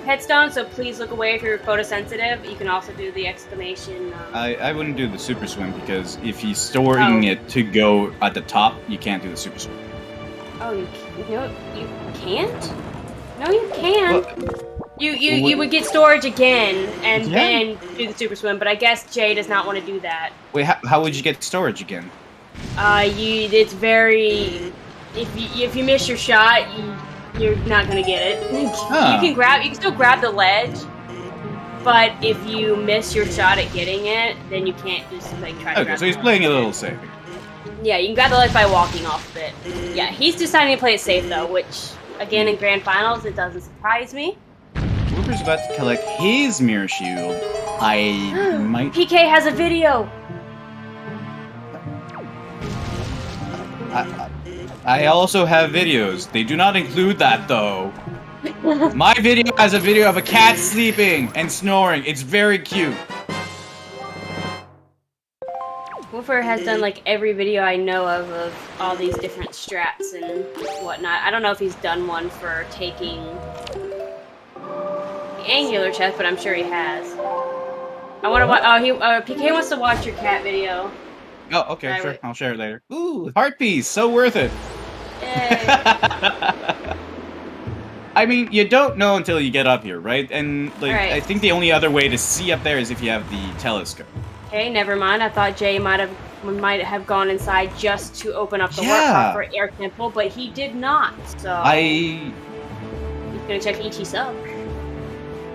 Headstone, so please look away if you're photosensitive. You can also do the exclamation. I wouldn't do the Super Swim because if he's storing it to go at the top, you can't do the Super Swim. Oh, you can't? No, you can. Well, you would get storage again and then do the Super Swim, but I guess Jay does not want to do that. Wait, how would you get storage again? It's very. If you miss your shot, you're not gonna get it. Huh. You can still grab the ledge, but if you miss your shot at getting it, then you can't just try to grab it. Okay, so he's playing a little safe. Yeah, you can grab the ledge by walking off of it. Yeah, he's deciding to play it safe though, which again in Grand Finals it doesn't surprise me. Woofer's about to collect his mirror shield. I might. PK has a video. I also have videos. They do not include that, though. My video has a video of a cat sleeping and snoring. It's very cute. Woofer has done like every video I know of all these different strats and whatnot. I don't know if he's done one for taking the angular chest, but I'm sure he has. I want to watch. PK wants to watch your cat video. Oh, okay, sure. I'll share it later. Ooh, heart piece, so worth it. Yay. I mean, you don't know until you get up here, right? And like, I think the only other way to see up there is if you have the telescope. Okay, never mind. I thought Jay might have gone inside just to open up the workshop for Air Temple, but he did not. So he's gonna check ET sub.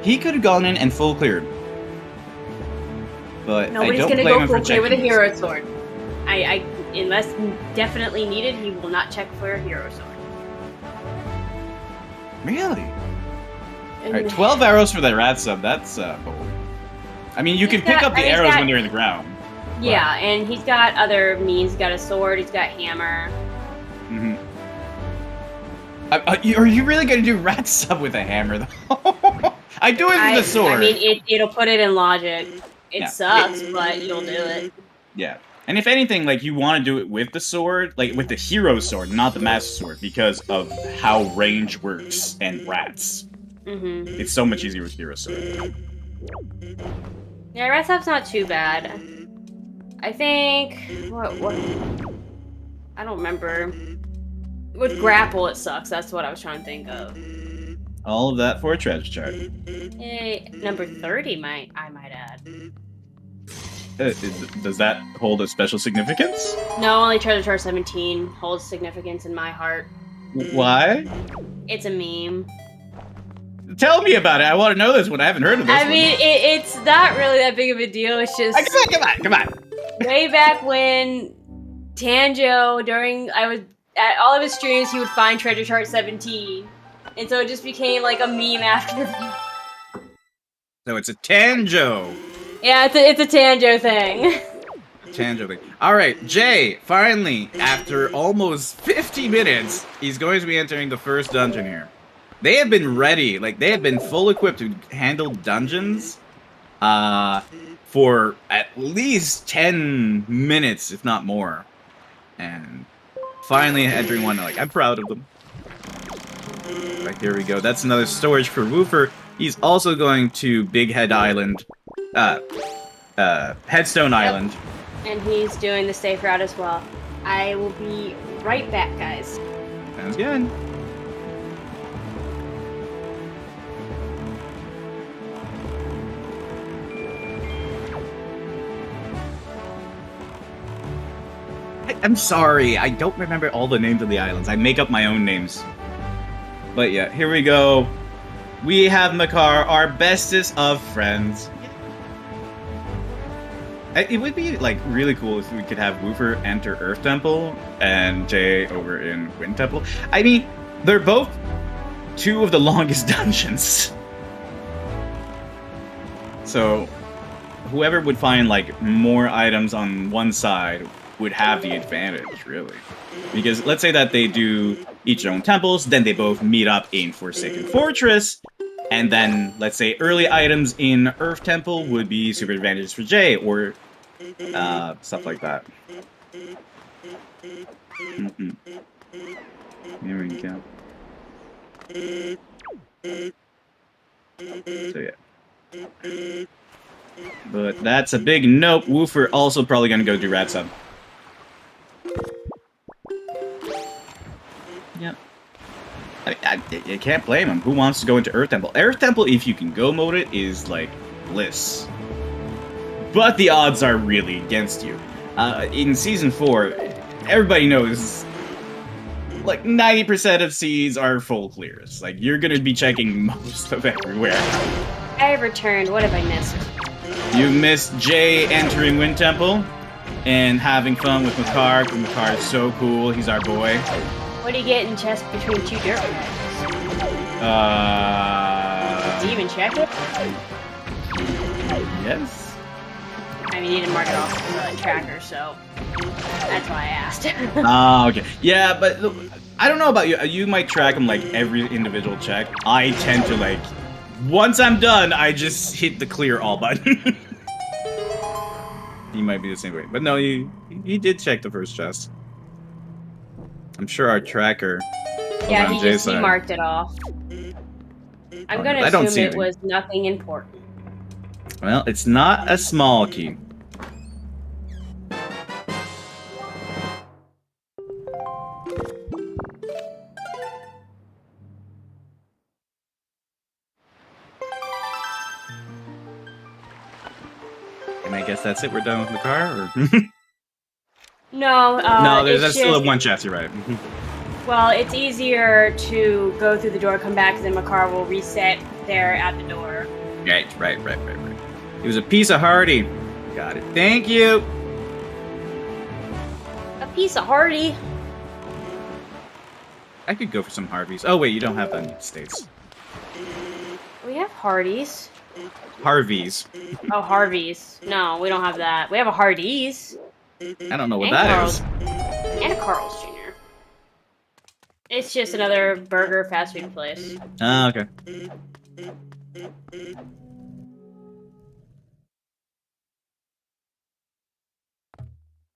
He could have gone in and full cleared. But nobody's I don't gonna blame go him full for clear with a checking hero sword. Unless definitely needed, he will not check for a hero sword. Really? Alright, 12 arrows for the rat sub. That's bold. I mean, you can pick up the arrows when they're in the ground. Yeah, and he's got other means. He's got a sword. He's got hammer. Mm-hmm. Are you really gonna do rat sub with a hammer, though? I do it with the sword. I mean, it'll put it in logic. It sucks, but you'll do it. Yeah. And if anything, like, you want to do it with the sword, like, with the hero sword, not the master sword, because of how range works and rats. Mm-hmm. It's so much easier with Hero Sword. Yeah, red stuff's not too bad. I think what I don't remember. With grapple it sucks, that's what I was trying to think of. All of that for a treasure chart. Number 30 I might add. Does that hold a special significance? No, only treasure chart 17 holds significance in my heart. Why? It's a meme. Tell me about it. I want to know this one. I haven't heard of this I mean, it's not really that big of a deal. It's just Come on. way back when Tanjo, I was at all of his streams, he would find treasure chart 17, and so it just became like a meme after that. So it's a Tanjo. Yeah, it's a Tanjo thing. Tanjo thing. All right, Jay. Finally, after almost 50 minutes, he's going to be entering the first dungeon here. They have been ready, like they have been full equipped to handle dungeons for at least 10 minutes, if not more. And finally entering one, like, I'm proud of them. Right, here we go. That's another storage for Woofer. He's also going to Big Head Island, Headstone Island. And he's doing the safe route as well. I will be right back, guys. Sounds good. I'm sorry, I don't remember all the names of the islands. I make up my own names. But yeah, here we go. We have Makar, our bestest of friends. It would be, like, really cool if we could have Woofer enter Earth Temple and Jay over in Wind Temple. I mean, they're both two of the longest dungeons. So, whoever would find, like, more items on one side would have the advantage, really. Because let's say that they do each their own temples, then they both meet up in Forsaken Fortress, and then, let's say, early items in Earth Temple would be super advantages for Jay, or stuff like that. There we go. So yeah. But that's a big nope. Woofer also probably gonna go do Rat Sub. Yep. I can't blame him. Who wants to go into Earth Temple? Earth Temple, if you can go mode it, is like bliss. But the odds are really against you. In Season 4, everybody knows, like, 90% of seas are full clears. Like, you're gonna be checking most of everywhere. I have returned. What have I missed? You missed Jay entering Wind Temple and having fun with Makar, because Makar is so cool. He's our boy. What do you get in chest between two dirt bags? Do you even check it? Yes. I mean, you didn't mark it off on the tracker, so that's why I asked. Okay. Yeah, but look, I don't know about you. You might track them like every individual check. I tend to, like, once I'm done, I just hit the clear all button. He might be the same way. But no, he did check the first chest. I'm sure our tracker. Yeah, he marked it off. I'm gonna assume it was nothing important. Well, it's not a small key. And I guess that's it. We're done with the car? Or? No, no, there's still one chest, you're right. Well, it's easier to go through the door, come back, because then Makar will reset there at the door. Right. It was a piece of Hardy. Got it. Thank you. A piece of Hardy? I could go for some Harveys. Oh, wait, you don't have that in the States. We have Hardys. Harveys. Oh, Harveys. No, we don't have that. We have a Hardee's. I don't know what that is. And a Carl's Jr. It's just another burger fast food place. Ah, okay.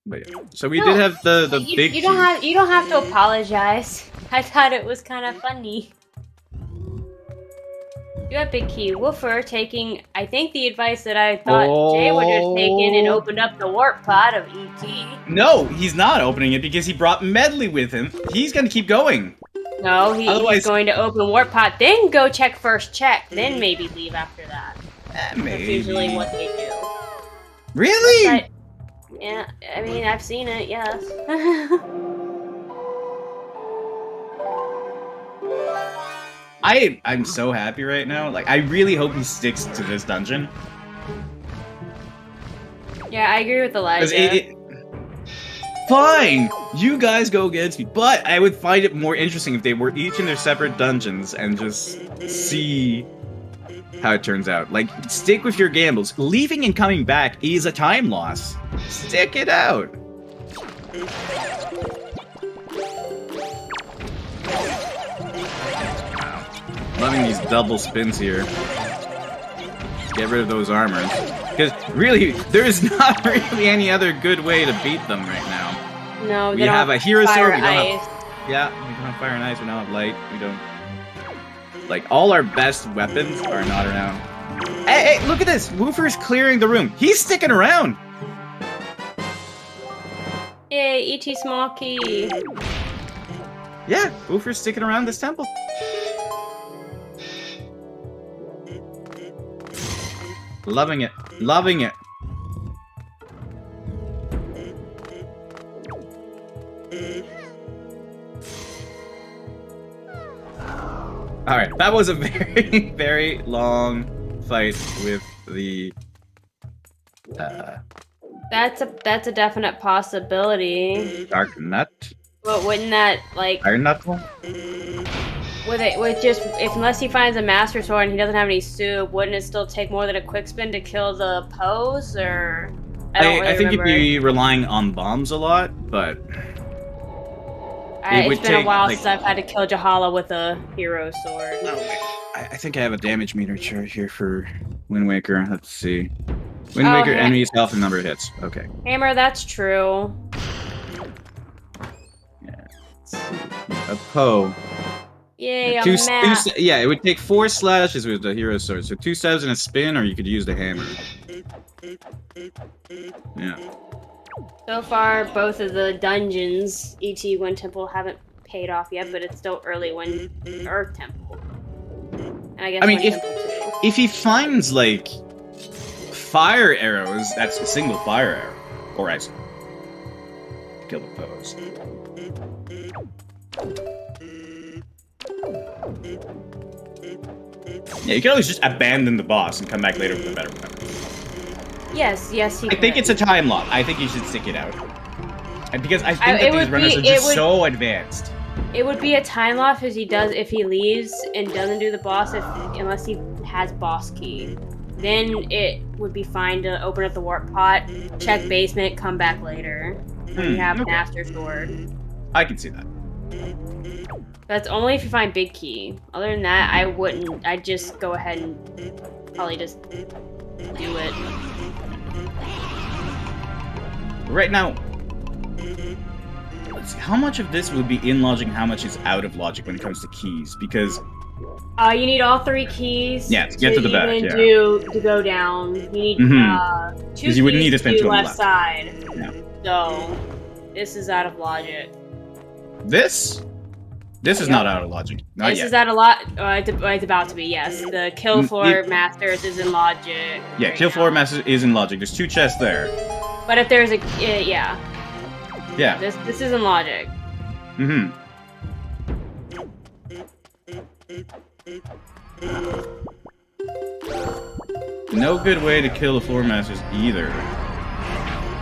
But yeah. So we did have the big. You don't have to apologize. I thought it was kind of funny. You got Big Key. Woofer taking, I think, the advice that I thought Jay would have taken and opened up the warp pod of ET. No, he's not opening it because he brought Medley with him. He's gonna keep going. No, he's going to open warp pod, then go check first check, then maybe leave after that. Maybe. That's usually what they do. Really? But, yeah, I mean, I've seen it, yes. I'm so happy right now. Like, I really hope he sticks to this dungeon. Yeah, I agree with Elijah. Fine! You guys go against me, but I would find it more interesting if they were each in their separate dungeons and just see how it turns out. Like, stick with your gambles. Leaving and coming back is a time loss. Stick it out! Loving these double spins here. Get rid of those armors. Because, really, there's not really any other good way to beat them right now. No, we have a hero sword, we don't ice. have... Yeah, we don't have fire and ice, we don't have light, we don't... Like, all our best weapons are not around. Hey, look at this! Woofer's clearing the room. He's sticking around! Yay, E.T. Small Key. Yeah, Woofer's sticking around this temple. Loving it. Loving it. Alright, that was a very, very long fight with the... That's a definite possibility. Dark Nut? But wouldn't that, like... Iron Knuckle? Unless he finds a Master Sword and he doesn't have any soup, wouldn't it still take more than a quick spin to kill the pose, or... I think you'd be relying on bombs a lot, but... It's been a while since I've had to kill Jahala with a hero sword. I think I have a damage meter chart here for Wind Waker. Let's see. Wind Waker, enemies, health, and number of hits. Okay. Hammer, that's true. Yeah. A Poe. Yay, yeah, it would take 4 slashes with the hero sword. So 2 stabs and a spin, or you could use the hammer. Yeah. So far, both of the dungeons, E.T. Wind Temple, haven't paid off yet, but it's still early Earth Temple. And I guess Wind Temple too. If he finds, like, fire arrows, that's a single fire arrow. Or ice. Kill the foes. Yeah, you can always just abandon the boss and come back later with a better weapon. Yes, he I think it's a time lock. I think you should stick it out. And because I think that these runners are just so advanced. It would be a time loss if he leaves and doesn't do the boss unless he has boss key. Then it would be fine to open up the warp pot, check basement, come back later. When you have Master Sword. I can see that. That's only if you find Big Key. Other than that, I wouldn't. I'd just go ahead and probably just do it. Right now, let's see, how much of this would be in logic and how much is out of logic when it comes to keys? Because you need all 3 keys. Yeah, to get to the back. Yeah. To go down. You need 2 keys you wouldn't need to spend 2 on the left left side. Yeah. So this is out of logic. This is not out of logic. Not yet. Is out of it's about to be, yes. The Kill Floor Masters is in logic. Yeah, Kill Floor Masters is in logic. There's 2 chests there. But if there's a... yeah. Yeah. This is in logic. Mm-hmm. No good way to kill the Floor Masters either.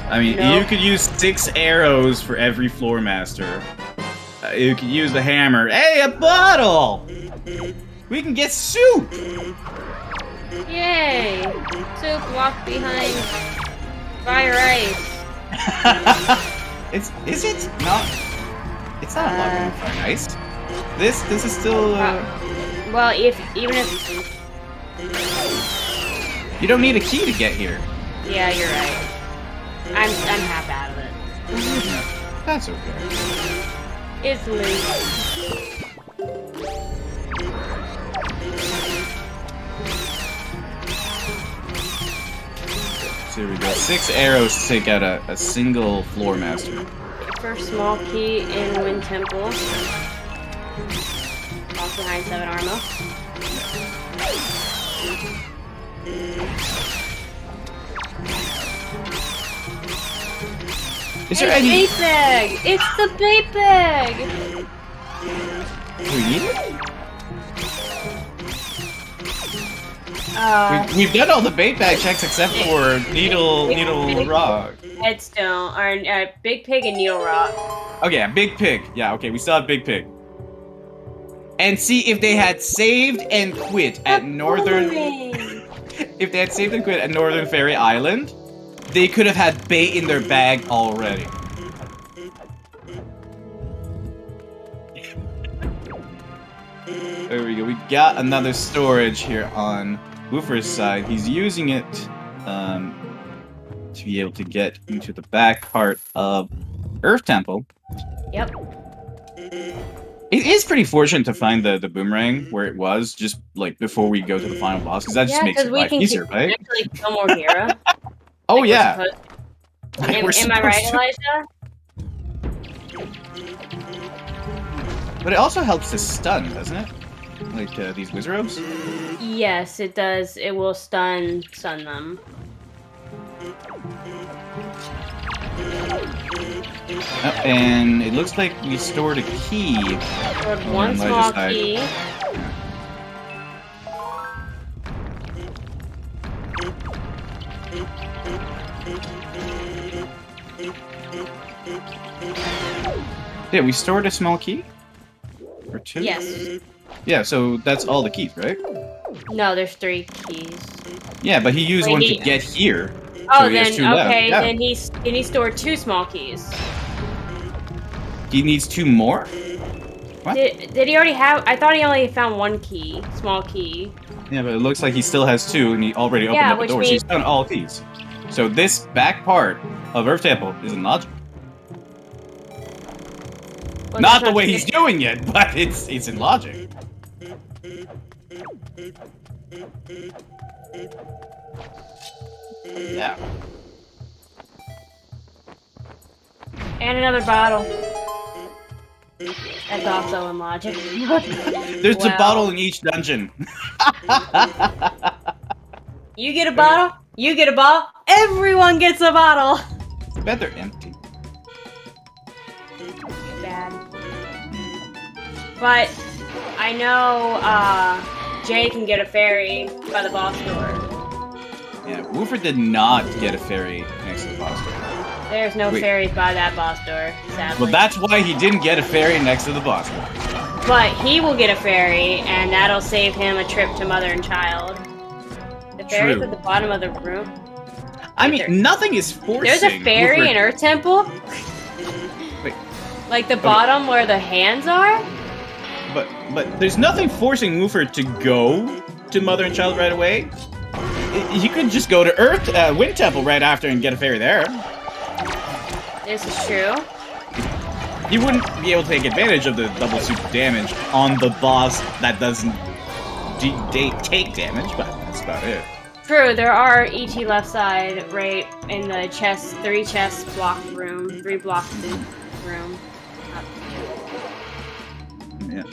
I mean, you could use 6 arrows for every Floor Master. You could use the hammer. Hey, a bottle! We can get soup! Yay! Soup walk behind fire ice. Is it not? It's not locked in fire ice. This is still. Well, even if you don't need a key to get here. Yeah, you're right. I'm half out of it. That's okay. It's late. There we go. 6 arrows to take out a single floor master. First small key in Wind Temple. Lost behind 7 armor. Is there any... bait bag! It's the bait bag! Do we need it? We've done all the bait bag checks except for needle rock. Headstone, or big pig and needle rock. Okay, big pig. Yeah, okay, we still have big pig. And see if they had saved and quit at Northern. If they had saved and quit at Northern Fairy Island, they could have had bait in their bag already. There we go. We got another storage here on Woofer's side. He's using it to be able to get into the back part of Earth Temple. Yep. It is pretty fortunate to find the boomerang where it was, just like before we go to the final boss, because that just makes it life easier, right? Actually kill more Gira. Oh like yeah. Am I right, Elijah? But it also helps to stun, doesn't it? Like these wizards? Yes, it does. It will stun them. And it looks like we stored a key. Stored one small key. Yeah, we stored a small key? Or 2? Yes. Yeah, so that's all the keys, right? No, there's 3 keys. Yeah, but he used one to get here. Oh, so he has 2 left. Yeah. Then he stored 2 small keys. He needs 2 more? What? Did he already have? I thought he only found 1 key, small key. Yeah, but it looks like he still has 2, and he already opened up the door, so he's found all keys. So this back part of Earth Temple is in logic. Well, not the way he's doing it, but it's in logic. Yeah. And another bottle. That's also in logic. There's a bottle in each dungeon. You get a bottle, you get a bottle, everyone gets a bottle! I bet they're empty. Bad. But I know Jay can get a fairy by the boss door. Yeah, Woofer did not get a fairy next to the boss door. There's no fairies by that boss door, sadly. Well, that's why he didn't get a fairy next to the boss door. But he will get a fairy, and that'll save him a trip to Mother and Child. The fairy's at the bottom of the room. I mean, nothing is forcing. There's a fairy in Earth Temple? Wait. Like the bottom where the hands are? But there's nothing forcing Woofer to go to Mother and Child right away. He could just go to Wind Temple right after and get a fairy there. This is true. He wouldn't be able to take advantage of the double super damage on the boss that doesn't take damage, but that's about it. True, there are ET left side, right in the chest, 3 chest block room, 3 block room. Yeah.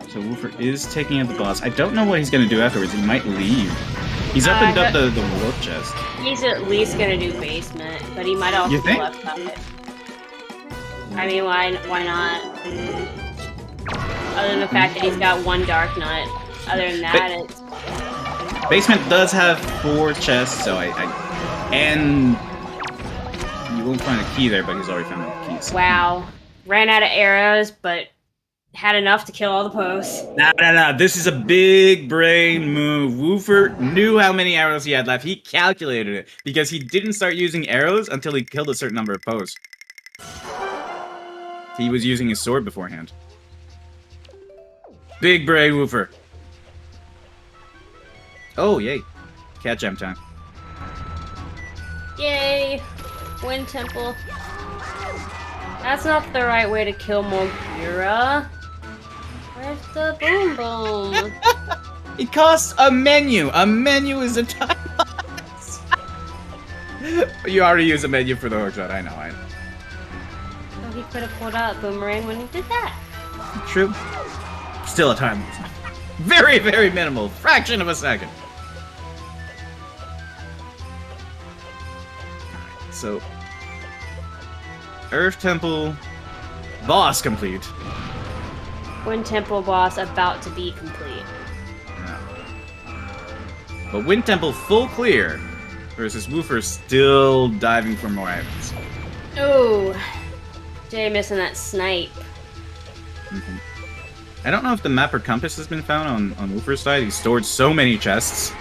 So Woofer is taking out the boss. I don't know what he's gonna do afterwards. He might leave. He's opened up the warp chest. He's at least gonna do basement, but he might also do left side. I mean, why not? Other than the fact that he's got 1 dark nut. Other than that, it's... Basement does have 4 chests, so and you won't find a key there, but he's already found the keys. Wow. Ran out of arrows, but had enough to kill all the posts. No. This is a big brain move. Woofer knew how many arrows he had left. He calculated it because he didn't start using arrows until he killed a certain number of posts. He was using his sword beforehand. Big brain Woofer. Oh, yay. Cat gem time. Yay! Wind Temple. That's not the right way to kill Mogira. Where's the boom boom? It costs a menu. A menu is a time box. You already used a menu for the hookshot. I know. So he could have pulled out boomerang when he did that. True. Still a time. Very, very minimal. Fraction of a second. So, Earth Temple boss complete. Wind Temple boss about to be complete. Yeah. But Wind Temple full clear versus Woofer still diving for more items. Oh, Jay missing that snipe. Mm-hmm. I don't know if the map or compass has been found on Woofer's side. He stored so many chests.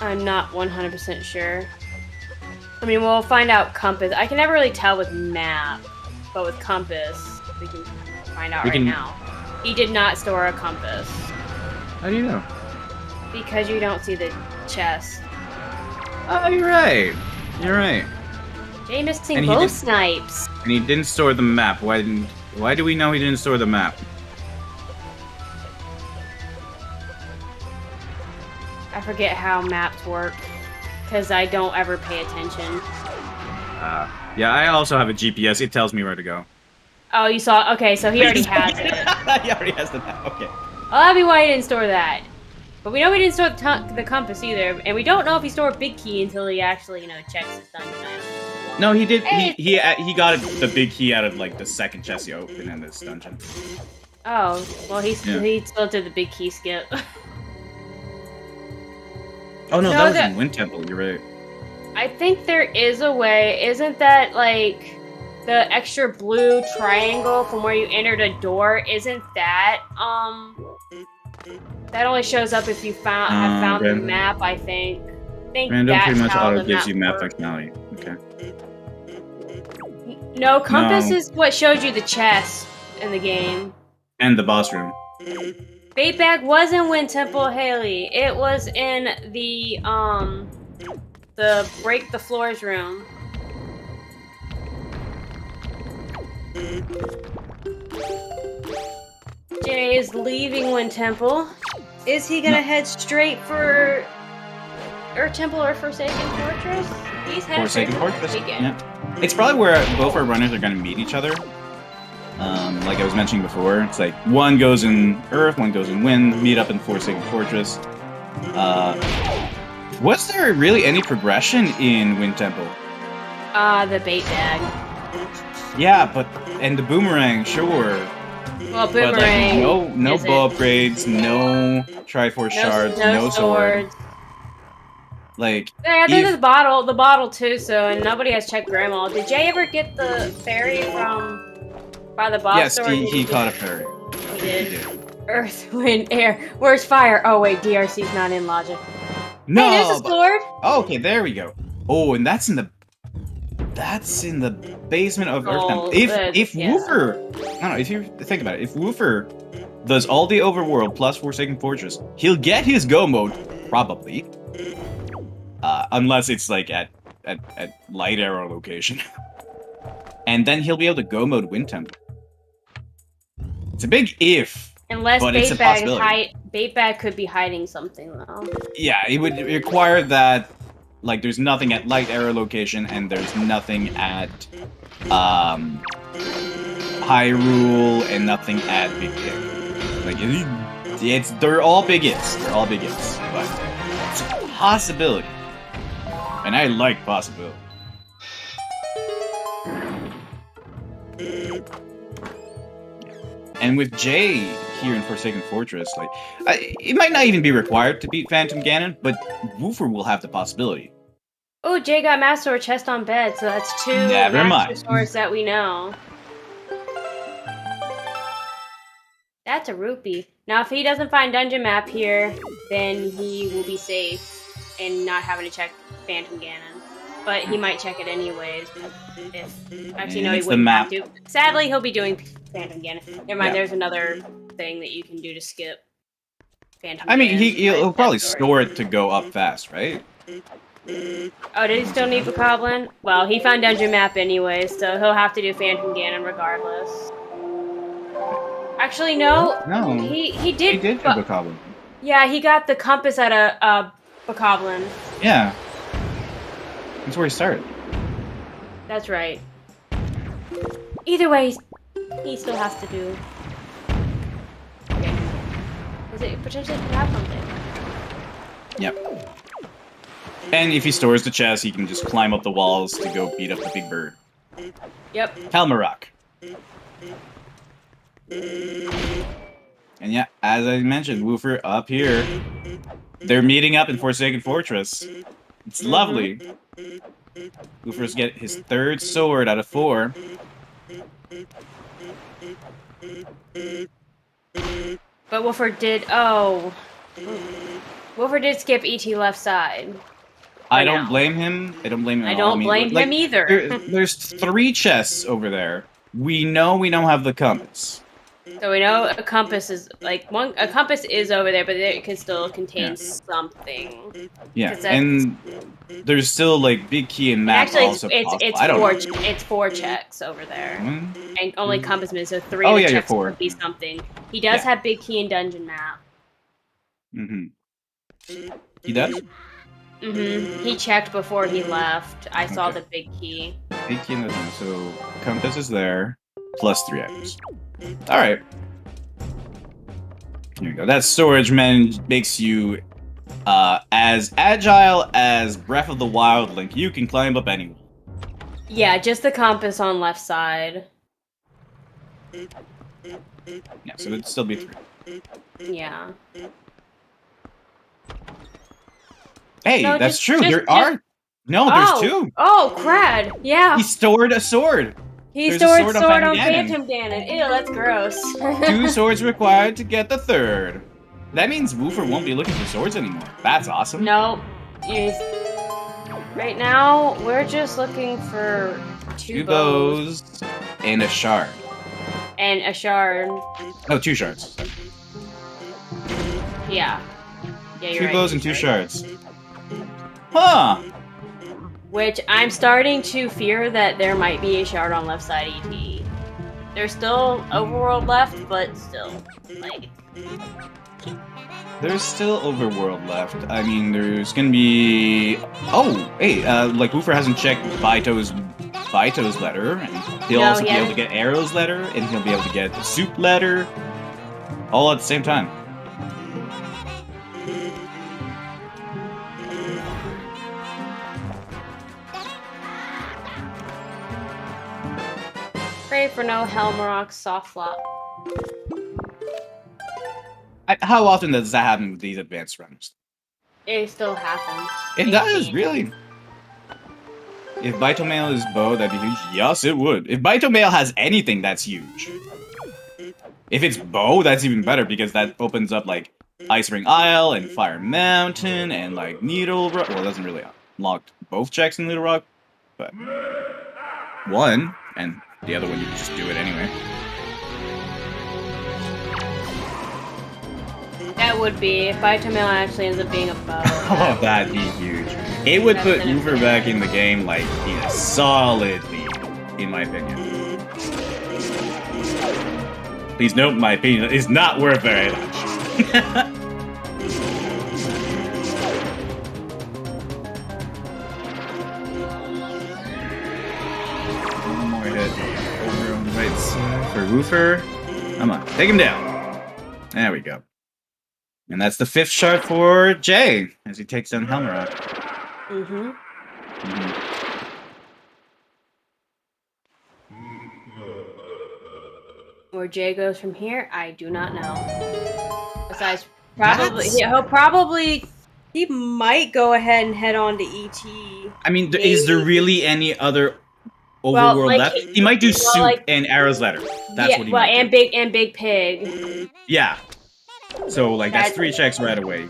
I'm not 100% sure. I mean, we'll find out compass. I can never really tell with map, but with compass, we can find out now. He did not store a compass. How do you know? Because you don't see the chest. Oh, you're right. You're right. Jay missing both snipes. And he didn't store the map. Why do we know he didn't store the map? I forget how maps work, because I don't ever pay attention. Yeah, I also have a GPS. It tells me where to go. Oh, you saw? Okay, so he already has it. He already has the map. Okay. Well, that'd be why he didn't store that. But we know he didn't store the compass either, and we don't know if he stored Big Key until he actually, checks his dungeon items. No, he did. Hey. He got the Big Key out of like the second chest he opened in this dungeon. Oh, well, he still did the Big Key skip. Oh no, that was in Wind Temple, you're right. I think there is a way. Isn't that like the extra blue triangle from where you entered a door? Isn't that that only shows up if you have found the map, I think. Random that's pretty much how auto the gives you map works. functionality. Okay. No, compass is what showed you the chest in the game. And the boss room. Bait bag was in Wind Temple, Haley. It was in the break the floors room. Jay is leaving Wind Temple. Is he gonna head straight for Earth Temple or Forsaken Fortress? He's heading Forsaken Fortress. Forsaken. Yeah. It's probably where both our runners are gonna meet each other. Like I was mentioning before, it's like one goes in Earth, one goes in Wind, meet up in Forsaken Fortress. Was there really any progression in Wind Temple? The bait bag. Yeah, and the boomerang, sure. Well, boomerang. But like, no bow upgrades, no Triforce shards, no sword. Like, yeah, there's the bottle too. So, and nobody has checked Grandma. Did Jay ever get the fairy by the boss? Yes, sword? he caught a fairy. He did. Earth, wind, air. Where's fire? Oh wait, DRC's not in logic. No. Hey, there's a sword. Oh, okay, there we go. Oh, and that's in the basement of Earth Temple. If Woofer, I don't know, if you think about it, if Woofer does all the overworld plus Forsaken Fortress, he'll get his go mode probably, unless it's like at light arrow location, and then he'll be able to go mode Wind Temple. It's a big if, unless but it's a possibility. Bait bag could be hiding something though. Yeah, it would require that. Like, there's nothing at light arrow location, and there's nothing at Hyrule, and nothing at Big Kick. Like, they're all big ifs. They're all big ifs, but it's a possibility, and I like possibility. And with Jay here in Forsaken Fortress, like, it might not even be required to beat Phantom Ganon, but Woofer will have the possibility. Oh, Jay got Master Sword chest on bed, so that's two Master Swords that we know. That's a rupee. Now, if he doesn't find Dungeon Map here, then he will be safe and not having to check Phantom Ganon. But he might check it anyways. Actually, no, he wouldn't have to. Sadly, he'll be doing Phantom Ganon. Never mind, there's another thing that you can do to skip Phantom Ganon. I mean, he'll probably store it to go up fast, right? Oh, did he still need Bokoblin? Well, he found Dungeon Map anyway, so he'll have to do Phantom Ganon regardless. Actually, no. No. He He did. did get Bokoblin. Yeah, he got the compass at a Bokoblin. Yeah. That's where he started. That's right. Either way, he still has to do. Okay. Because it potentially could have something. Yep. And if he stores the chest, he can just climb up the walls to go beat up the big bird. Yep. Halmarock. And yeah, as I mentioned, Woofer up here. They're meeting up in Forsaken Fortress. It's lovely. Woofer's get his 3rd sword out of 4. But Woofer did. Oh. Woofer did skip ET left side. I don't blame him. I don't blame him. I don't blame him either. There's 3 chests over there. We know we don't have the compass. So we know a compass is like a compass is over there, but it can still contain something. Yeah, and there's still like big key and map. Actually, also it's 4 checks over there, and only compass means so 3 of the checks would be something. He does have big key and dungeon map. He does. He checked before he left. I saw the big key. Big key and dungeon. So compass is there, plus 3 items. All right. Here we go. That storage makes you as agile as Breath of the Wild Link. You can climb up anywhere. Yeah, just the compass on left side. Yeah, so it'd still be 3. Yeah. Hey, no, that's true. There's 2. Oh, crud. Yeah. He stored a sword. He stored a sword on Phantom Ganon. Ew, that's gross. 2 swords required to get the 3rd. That means Woofer won't be looking for swords anymore. That's awesome. No. Right now, we're just looking for 2 bows. And a shard. And a shard. Oh, 2 shards. Yeah. Yeah, you're 2 right. bows and 2 shards. Huh. Which I'm starting to fear that there might be a shard on left side ET. There's still overworld left, but still, like. There's still overworld left. I mean, there's gonna be. Oh, hey, like Woofer hasn't checked Baito's letter, and he'll also be able to get Arrow's letter, and he'll be able to get the Soup letter, all at the same time. Pray for no Halmarock soft flop. How often does that happen with these advanced runners? It still happens. It does, really. If Baito Mail is bow, that'd be huge. Yes, it would. If Baito Mail has anything, that's huge. If it's bow, that's even better, because that opens up, like, Ice Ring Isle and Fire Mountain and, like, Needle Rock. Well, it doesn't really unlock both checks in Needle Rock, but one, and the other one you just do it anyway. That would be if Baito Mail actually ends up being a bow. Oh, that'd be huge. It would put Woofer back in the game, like, in a solid lead, in my opinion. Please note, my opinion is not worth very much. One more hit over on the right side for Woofer. Come on, take him down. There we go. And that's the 5th shard for Jay, as he takes down Halmarock. Where Jay goes from here, I do not know. Besides, he might go ahead and head on to ET. I mean, is there really any other overworld left? He might do Soup and Arrow's letter. That's what he might do. and Big Pig. Yeah. So, like, that's 3 checks right away.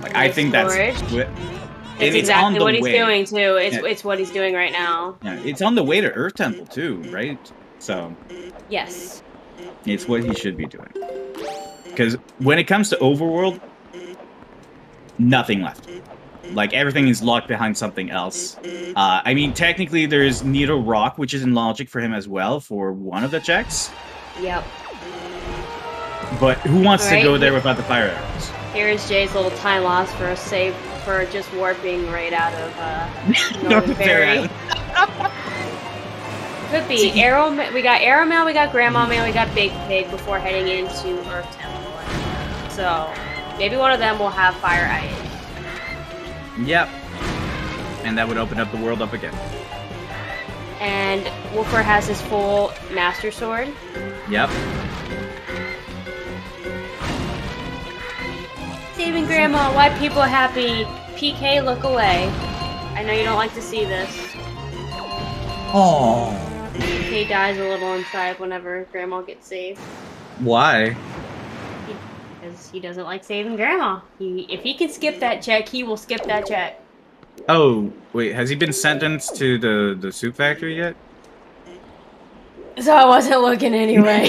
Like, I think that's... It's exactly what he's doing, too. It's what he's doing right now. Yeah, it's on the way to Earth Temple, too, right? So... Yes. It's what he should be doing. Because when it comes to overworld, nothing left. Like, everything is locked behind something else. I mean, technically, there's Needle Rock, which is in logic for him as well, for one of the checks. Yep. But who wants to Right. go there without the fire arrows? Here's Jay's little time loss for a save for just warping right out of Northern Northern Fairy Fairy. Could be Arrow. We got Arrow Mail, we got Grandma Mail, we got Big Pig before heading into Earth Temple. So maybe one of them will have Fire Ice. Yep. And that would open up the world up again. And Woofer has his full Master Sword. Yep. Saving Grandma, why people happy? PK, look away. I know you don't like to see this. Oh. PK dies a little inside whenever Grandma gets saved. Why? Because he doesn't like saving Grandma. If he can skip that check, he will skip that check. Oh, wait, has he been sentenced to the soup factory yet? So I wasn't looking anyway.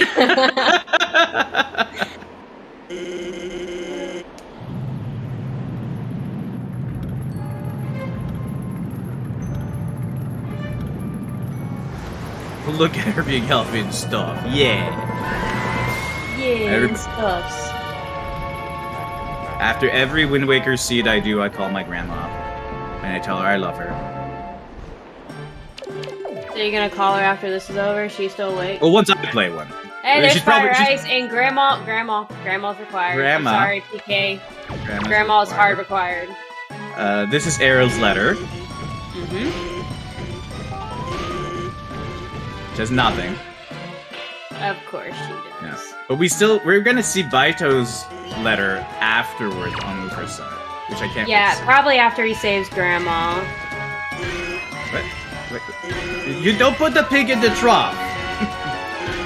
Look at her being healthy and stuff. Yeah. Yeah, stuffs. After every Wind Waker seed I do, I call my grandma. And I tell her I love her. So you're gonna call her after this is over? She's still awake? Well, once I play one. Hey, there's She's Fire probably- Ice and Grandma's required. Grandma. I'm sorry, PK. Grandma's Grandma's required. hard required. This is Errol's letter. Mm-hmm. Does nothing. Of course she does. Yeah. But we're gonna see Baito's letter afterwards on Woofer's side, which I can't. Yeah, wait to see. probably after he saves Grandma. What? You don't put the pig in the trough.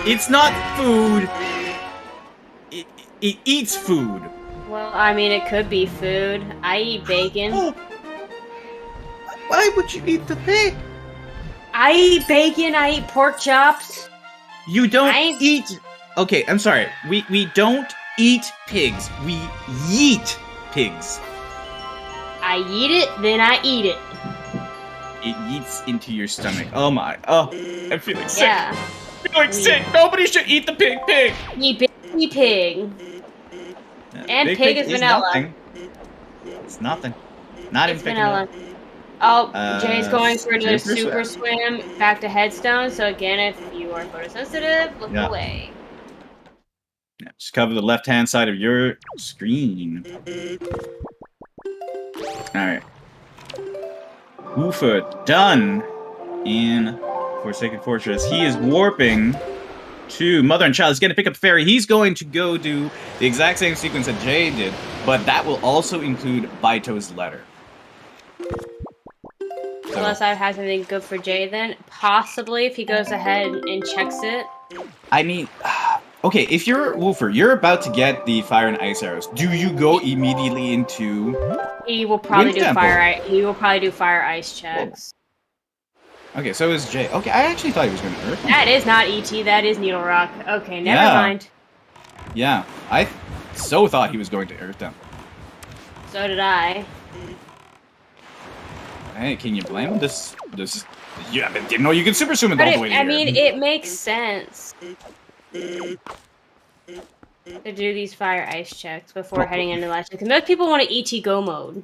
It's not food. It eats food. Well, I mean, it could be food. I eat bacon. Oh. Why would you eat the pig? I eat bacon. I eat pork chops. You don't I- eat. Okay, I'm sorry. We don't eat pigs. We yeet pigs. I eat it, then I eat it. It eats into your stomach. Oh my. Oh, I'm feeling sick. Yeah. I'm feeling sick. Nobody should eat the pig. Eat pig. And Big pig is vanilla. Nothing. It's nothing. Not It's in vanilla. Oh, Jay's going for another super super swim back to Headstone. So again, if you are photosensitive, look Yeah. away. Yeah, just cover the left-hand side of your screen. Alright. Woofer done in Forsaken Fortress. He is warping to Mother and Child. He's going to pick up Fairy. He's going to go do the exact same sequence that Jay did, but that will also include Baito's letter. So, Unless I have something good for Jay then. Possibly if he goes ahead and checks it. I mean, okay, if you're Woofer, you're about to get the fire and ice arrows. Do you go immediately into... He will probably Wind do Temple. He will probably do fire ice checks. Okay, so is Jay. Okay, I actually thought he was going to Earth. That is not ET, that is Needle Rock. Okay, never Yeah. mind. Yeah, I so thought he was going to Earth Temple. So did I. Hey, can you blame him? This yeah, but didn't know you could super swim it But all the way I here. mean, it makes sense to do these fire ice checks before heading into last check. Because most people want to ET go mode.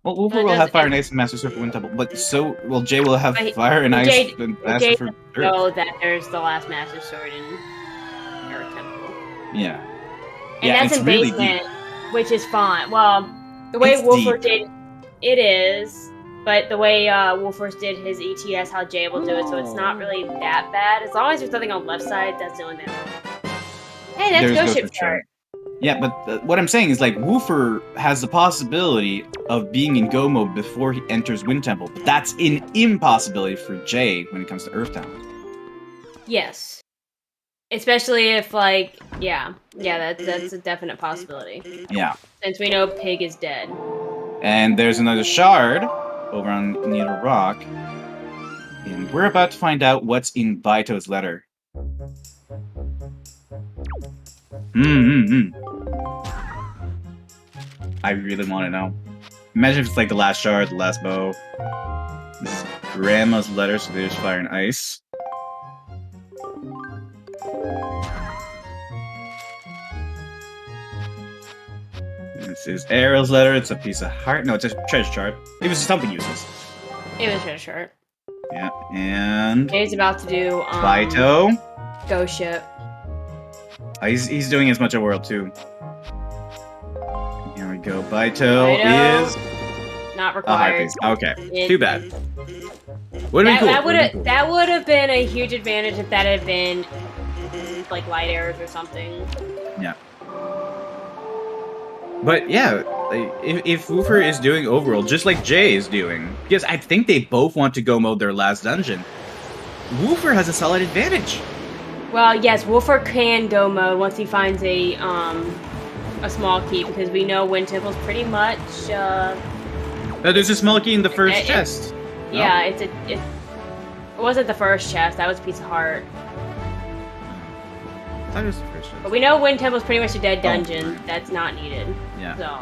Well, Woofer it will have doesn't- fire and ice and Master Sword for Wind Temple, but so will Jay will have But fire and ice Jay- and Jay Master for doesn't Earth. know that there's the last Master Sword in Earth Temple. Yeah. And Yeah, that's it's in really basement, which is fine. Well, the way It's Wolfer deep. did it is, but the way Wolfers did his ET, that's how Jay will do it, so it's not really that bad. As long as there's nothing on the left side, that's the only thing. Hey, that's There's Ghost Ghost Ship Ship chart. Yeah, but what I'm saying is, like, Woofer has the possibility of being in go mode before he enters Wind Temple, but that's an impossibility for Jay when it comes to Earth Temple. Yes. Especially if, like, yeah, that's a definite possibility. Yeah. Since we know Pig is dead. And there's another shard over on Needle Rock. And we're about to find out what's in Baito's letter. I really want to know. Imagine if it's like the last shard, the last bow. This is Grandma's letter, so there's fire and ice. This is Arrow's letter. It's a piece of heart. No, it's a treasure chart. It was something useless. It was treasure chart. Yeah, and He's about to do Baito. Ghost Ship. He's doing as much of World too. Here we go. Baito is not required. Okay, too bad. Would have been cool. That would have been a huge advantage if that had been like light arrows or something. Yeah. But yeah, if Woofer is doing overworld, just like Jay is doing, because I think they both want to go mode their last dungeon, Woofer has a solid advantage. Well, yes, Woofer can go mode once he finds a small key, because we know Wind Temple's pretty much. There's a small key in the first chest. Yeah, it wasn't the first chest. That was a piece of heart. I thought it was the first chest. But we know Wind Temple's pretty much a dead dungeon. That's not needed. Yeah. So.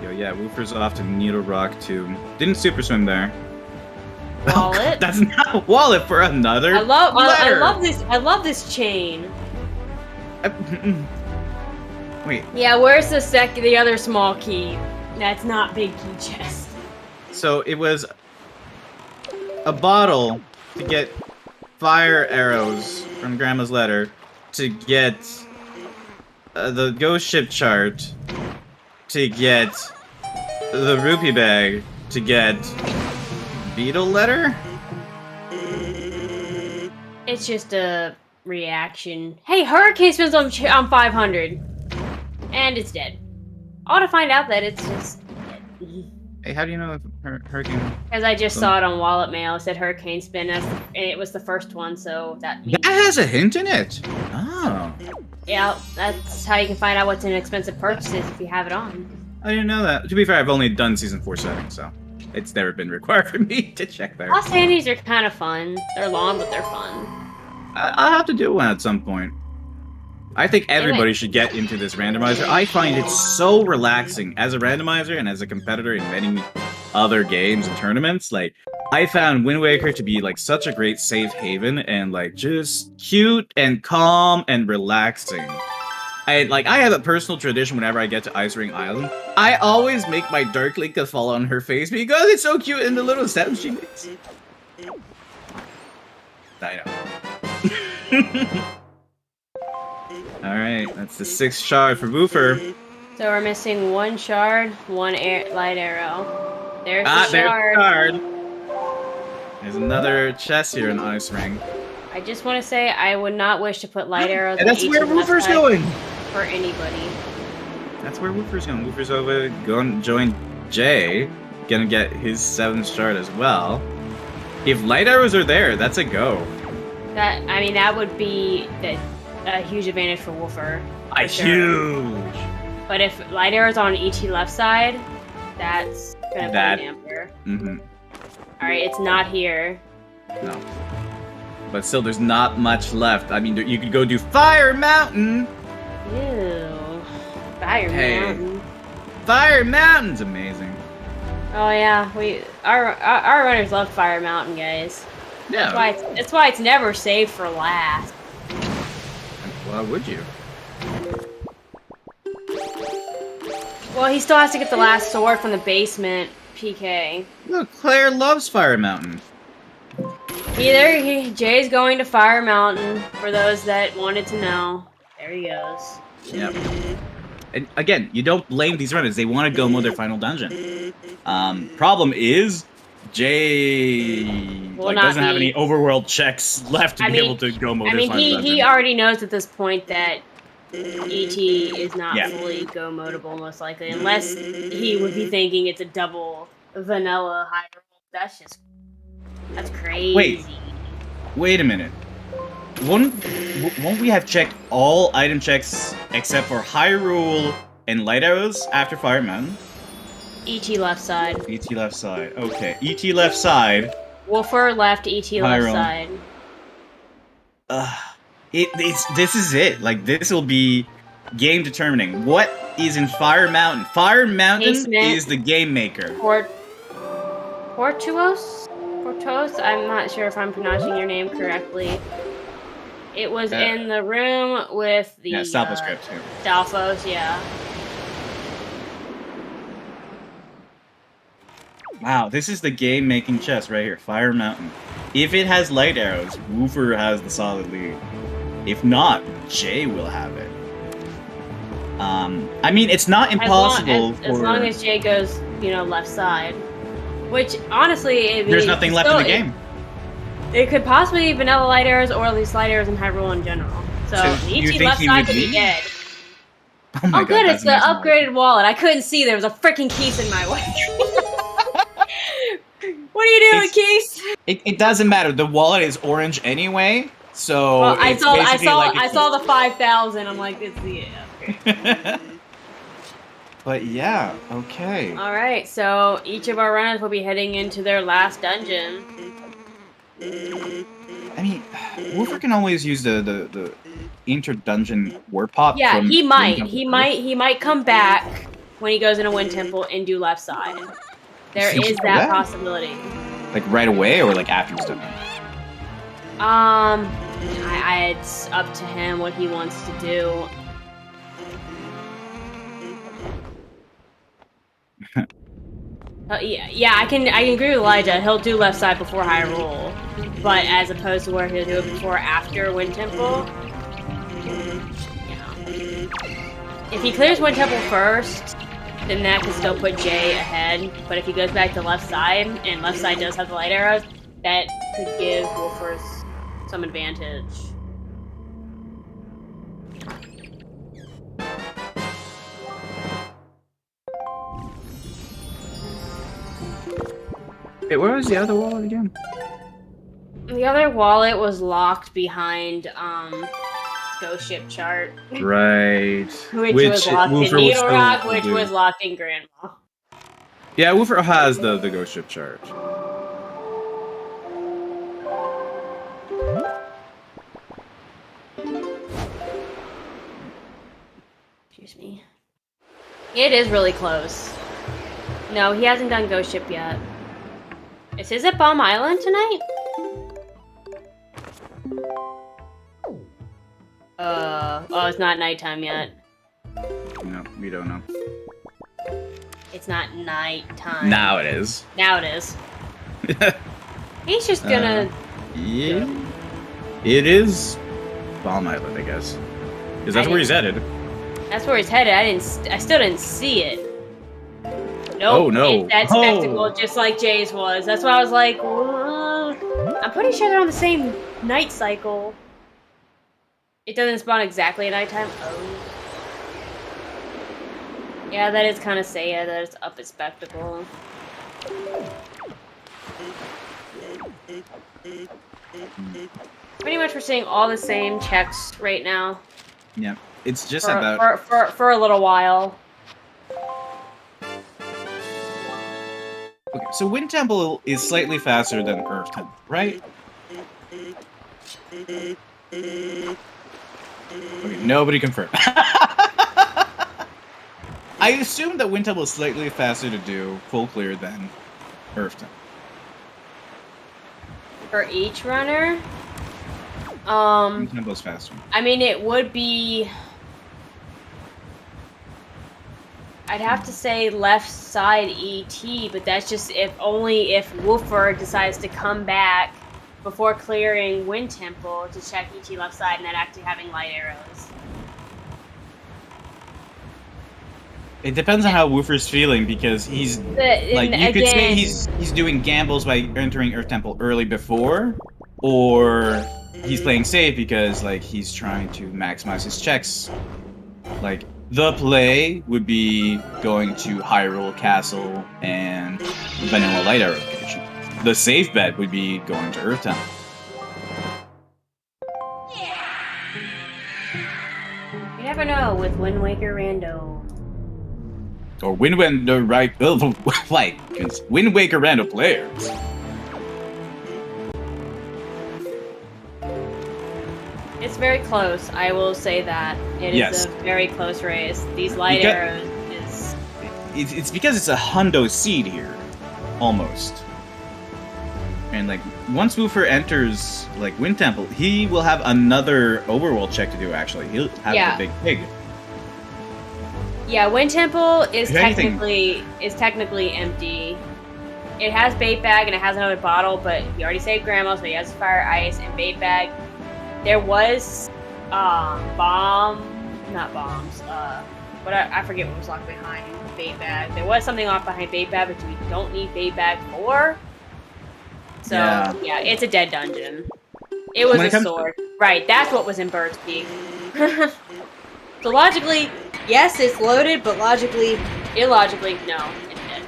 There we go. Yeah, Woofer's off to Needle Rock too. Didn't super swim there. Wallet. That's not a wallet for another. I love this chain. Wait. Yeah, where's the other small key? That's not big key chest. So it was a bottle to get fire arrows from Grandma's letter, to get the ghost ship chart, to get the rupee bag, to get beetle letter? It's just a reaction. Hey, Hurricane spins on 500. And it's dead. I want to find out that it's just dead. Hey, how do you know if Hurricane... Because I just saw it on Wallet Mail. It said Hurricane Spin, and it was the first one, so that means... That has a hint in it! Oh. Yeah, that's how you can find out what's inexpensive purchases if you have it on. I didn't know that. To be fair, I've only done Season 4 settings, so it's never been required for me to check there. Lost Handies are kind of fun. They're long, but they're fun. I'll have to do one at some point. I think everybody should get into this randomizer. I find it so relaxing as a randomizer and as a competitor in many other games and tournaments. Like, I found Wind Waker to be like such a great safe haven and like just cute and calm and relaxing. I have a personal tradition whenever I get to Ice Ring Island. I always make my Dark Link fall on her face because it's so cute and the little sounds she makes. I know. Alright, that's the 6th shard for Woofer. So we're missing 1 shard, 1 light arrow. There's the shard. There's another chest here in Ice Ring. I just want to say I would not wish to put light arrows and that's where Woofer's going! For anybody. That's where Woofer's going. Woofer's over going to join Jay. Gonna get his 7th shard as well. If light arrows are there, that's a go. That would be a huge advantage for Woofer. Huge! But if light arrows on ET left side, that's gonna be a damper. Alright, it's not here. No. But still, there's not much left. I mean, you could go do Fire Mountain! Ew. Fire Mountain. Fire Mountain's amazing. Oh yeah, our runners love Fire Mountain, guys. Yeah. That's why it's never saved for last. Why would you? Well, he still has to get the last sword from the basement, PK. Look, Claire loves Fire Mountain. Jay's going to Fire Mountain, for those that wanted to know. There he goes. Yep. And again, you don't blame these runners. They want to go mode their final dungeon. Problem is, Jay doesn't have any overworld checks left to be able to go mode his final dungeon. He already knows at this point that ET is not fully go modable, most likely, unless he would be thinking it's a double vanilla high roll. That's crazy. Wait a minute. Won't we have checked all item checks except for Hyrule and Light Arrows after Fire Mountain? ET left side. ET left side. Okay. ET left side. Woofer left, ET left side. This is it. Like, this will be game determining. What is in Fire Mountain? Fire Mountain is the game maker. Portuos? I'm not sure if I'm pronouncing your name correctly. It was in the room with the... Stalfos crypt. Stalfos, yeah. Wow, this is the game-making chess right here. Fire Mountain. If it has light arrows, Woofer has the solid lead. If not, Jay will have it. I mean, it's not impossible as long as Jay goes, left side. Which, honestly, there's nothing left in the game. It could possibly be vanilla light arrows, or at least light arrows in Hyrule in general. So Nietzsche left side could be dead. Oh my god, good, it's the upgraded wallet. I couldn't see. There was a freaking Keese in my way. What are you doing, Keese? It doesn't matter. The wallet is orange anyway, so well, I saw the 5,000. I'm like, it's the upgrade. But yeah, okay. All right, so each of our runners will be heading into their last dungeon. I mean, Woofer can always use the inter-dungeon warp pop. Yeah, he might come back when he goes into Wind Temple and do left side. There is that possibility. Like right away, or like after he's done? It's up to him what he wants to do. Yeah, I can agree with Elijah. He'll do left side before Hyrule, but as opposed to where he'll do it before or after Wind Temple. Yeah. If he clears Wind Temple first, then that could still put Jay ahead. But if he goes back to left side, and left side does have the light arrows, that could give Wolfers some advantage. Wait, where was the other wallet again? The other wallet was locked behind Ghost Ship Chart. Right. which was locked in Needle Rock, which was locked in Grandma. Yeah, Woofer has the Ghost Ship Chart. Excuse me. It is really close. No, he hasn't done Ghost Ship yet. Is his at Bomb Island tonight? Oh, it's not nighttime yet. No, we don't know. It's not nighttime. Now it is. Now it is. He's just gonna... Yeah. It is Bomb Island, I guess. Because that's where he's headed. That's where he's headed. I still didn't see it. Nope, oh no! It's that spectacle, just like Jay's was. That's why I was like, I'm pretty sure they're on the same night cycle. It doesn't spawn exactly at nighttime. Oh. Yeah, that is kind of sad that it's up at spectacle. Pretty much we're seeing all the same checks right now. Yeah, it's just for a little while. Okay, so Wind Temple is slightly faster than Earth Temple, right? Okay, nobody confirmed. I assume that Wind Temple is slightly faster to do full clear than Earth Temple. For each runner? Wind Temple's faster. I mean, it would be... I'd have to say left side ET, but that's just only if Woofer decides to come back before clearing Wind Temple to check ET left side and then actually having light arrows. It depends on how Woofer's feeling, because he's could say he's doing gambles by entering Earth Temple early before, or he's playing safe because he's trying to maximize his checks. The play would be going to Hyrule Castle and Vanilla Light Arrow location. The safe bet would be going to Earth Temple. You never know with Wind Waker Rando. Or Wind Waker Rando players. It's very close, I will say that. It is a very close race. These light arrows is... It's because it's a hundo seed here. Almost. And once Woofer enters Wind Temple, he will have another overworld check to do actually. He'll have the big pig. Yeah, Wind Temple is technically empty. it has bait bag and it has another bottle, but he already saved Grandma, so he has fire, ice, and bait bag. There was not bombs. But I forget what was locked behind bait bag. There was something locked behind bait bag, but we don't need bait bag for. So yeah, it's a dead dungeon. It was a sword. Right, that's what was in Bird's Peak. So logically, yes, it's loaded, but illogically, no, it's dead.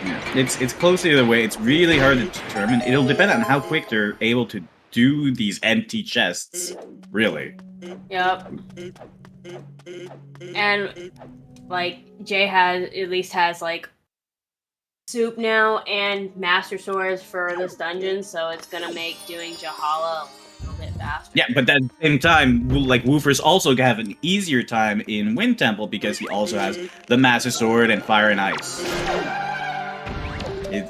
Yeah, it's close either way. It's really hard to determine. It'll depend on how quick they're able to do these empty chests. Really. Yep. And like Jay has like soup now and master swords for this dungeon, so it's gonna make doing Jahala a little bit faster. Yeah, but at the same time, like Woofer's also gonna have an easier time in Wind Temple because he also has the master sword and fire and ice.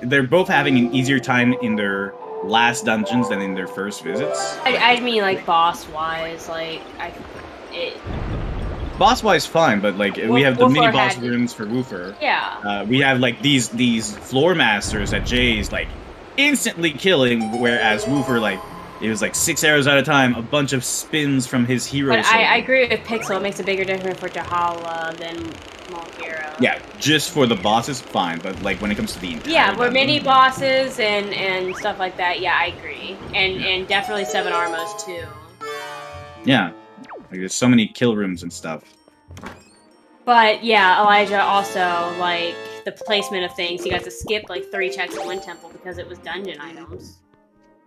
They're both having an easier time in their last dungeons than in their first visits. I mean, like boss-wise, like boss-wise, fine, but like we have the mini boss rooms for Woofer. Yeah. We have like these floor masters that Jay's like instantly killing, whereas Woofer like it was like 6 arrows at a time, a bunch of spins from his hero. But I agree with Pixel. It makes a bigger difference for Jahala than Malkira. Yeah, just for the bosses, fine, but like when it comes to the entire we're mini bosses and stuff like that. Yeah, I agree, and definitely 7 Armos too. Yeah. Like, there's so many kill rooms and stuff. But yeah, Elijah also, like, the placement of things. You got to skip, like, 3 checks in Wind Temple because it was dungeon items.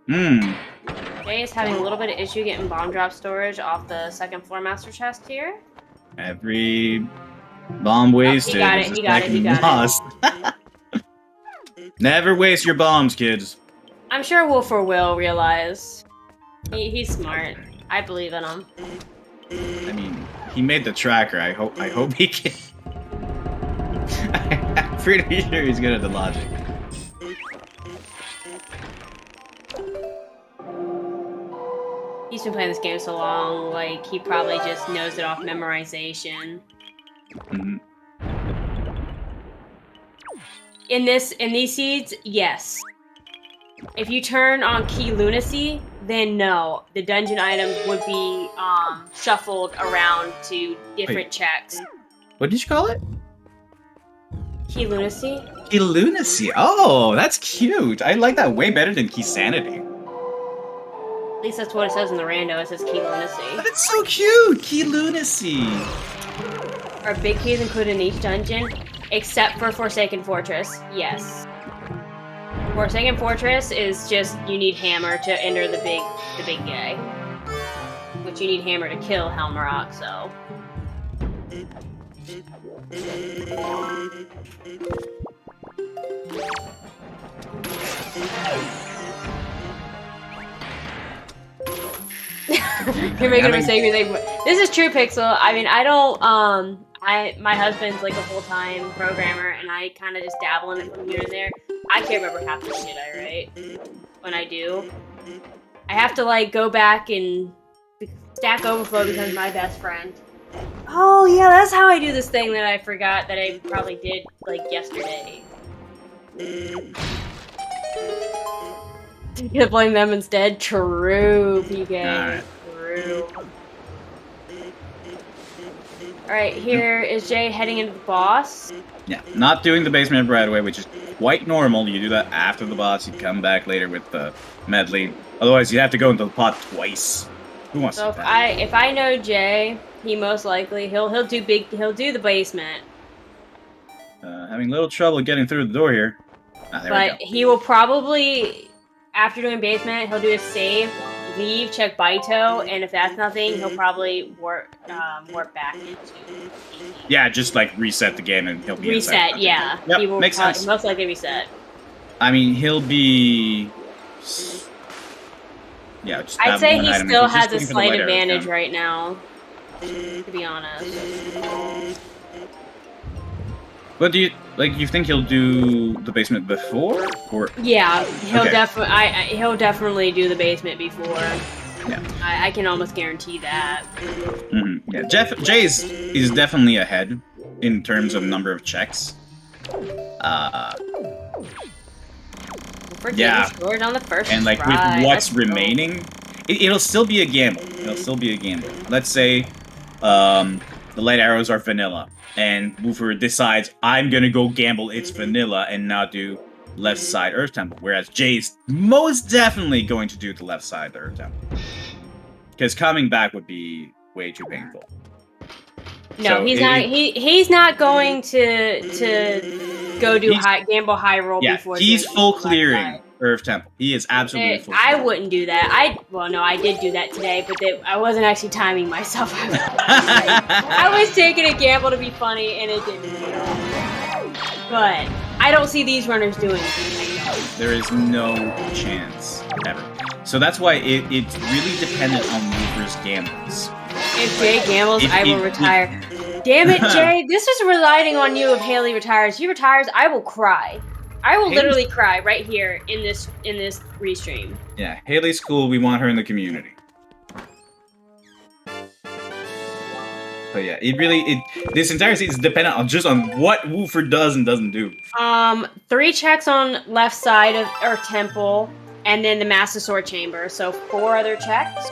Jay is having a little bit of issue getting bomb drop storage off the 2nd floor master chest here. Every bomb wasted. He got it. Never waste your bombs, kids. I'm sure Woofer will realize. He's smart. I believe in him. I mean, he made the tracker. I hope he can. I'm pretty sure he's good at the logic. He's been playing this game so long, like, he probably just knows it off memorization. Mm-hmm. In these seeds, yes. If you turn on Key Lunacy, then no. The dungeon items would be shuffled around to different checks. What did you call it? Key Lunacy? Key Lunacy. Oh, that's cute. I like that way better than Key Sanity. At least that's what it says in the rando. It says Key Lunacy. That's so cute! Key Lunacy. Are big keys included in each dungeon? Except for Forsaken Fortress, yes. Forsaken Fortress is just you need hammer to enter the big guy. Which you need hammer to kill Helmarok, so. You're making a mistake. This is true, Pixel. I mean, I don't. My husband's like a full-time programmer, and I kind of just dabble in it from here and there. I can't remember half the shit I write. When I do, I have to like go back and Stack Overflow becomes my best friend. Oh yeah, that's how I do this thing that I forgot that I probably did like yesterday. You blame them instead? True, PK. Right. True. Alright, here is Jay heading into the boss. Yeah, not doing the basement right away, which is quite normal. You do that after the boss, you come back later with the medley. Otherwise, you have to go into the pot twice. Who wants so to do that? If I know Jay, he most likely he'll do the basement. Having a little trouble getting through the door here. But he will probably, after doing basement, he'll do a save, leave, check Baito, and if that's nothing, he'll probably warp back into. Yeah, just like reset the game and he'll be reset. Yeah, yep, he will makes sense. Most likely reset. I mean, he'll be. Yeah, just I'd say he still has a slight advantage right now. To be honest. But do you think he'll do the basement before, or? Yeah, he'll definitely do the basement before. Yeah, I can almost guarantee that. Mm-hmm. Yeah, Jay is definitely ahead in terms of number of checks. We're getting scored on the first and like try. with what's remaining, it'll still be a gamble. It'll still be a gamble. Let's say the light arrows are vanilla, and Woofer decides I'm gonna go gamble it's vanilla and not do left side Earth Temple, whereas Jay's most definitely going to do the left side Earth Temple, because coming back would be way too painful. No, So he's not. He's not going to go do gamble high roll before. He's full clearing Earth Temple. He is absolutely full. I wouldn't do that. I did do that today, but I wasn't actually timing myself. I was taking a gamble to be funny, and it didn't. But I don't see these runners doing it. There is no chance ever. So that's why it's really dependent on Woofer's gambles. If Jay gambles, I will retire. Damn it, Jay! This is relying on you. If Haley retires, he retires. I will cry. I will literally cry right here in this restream. Yeah, Haley's cool. We want her in the community. But yeah, this entire season is dependent on just on what Woofer does and doesn't do. 3 checks on left side of Earth Temple, and then the Master Sword Chamber. So 4 other checks.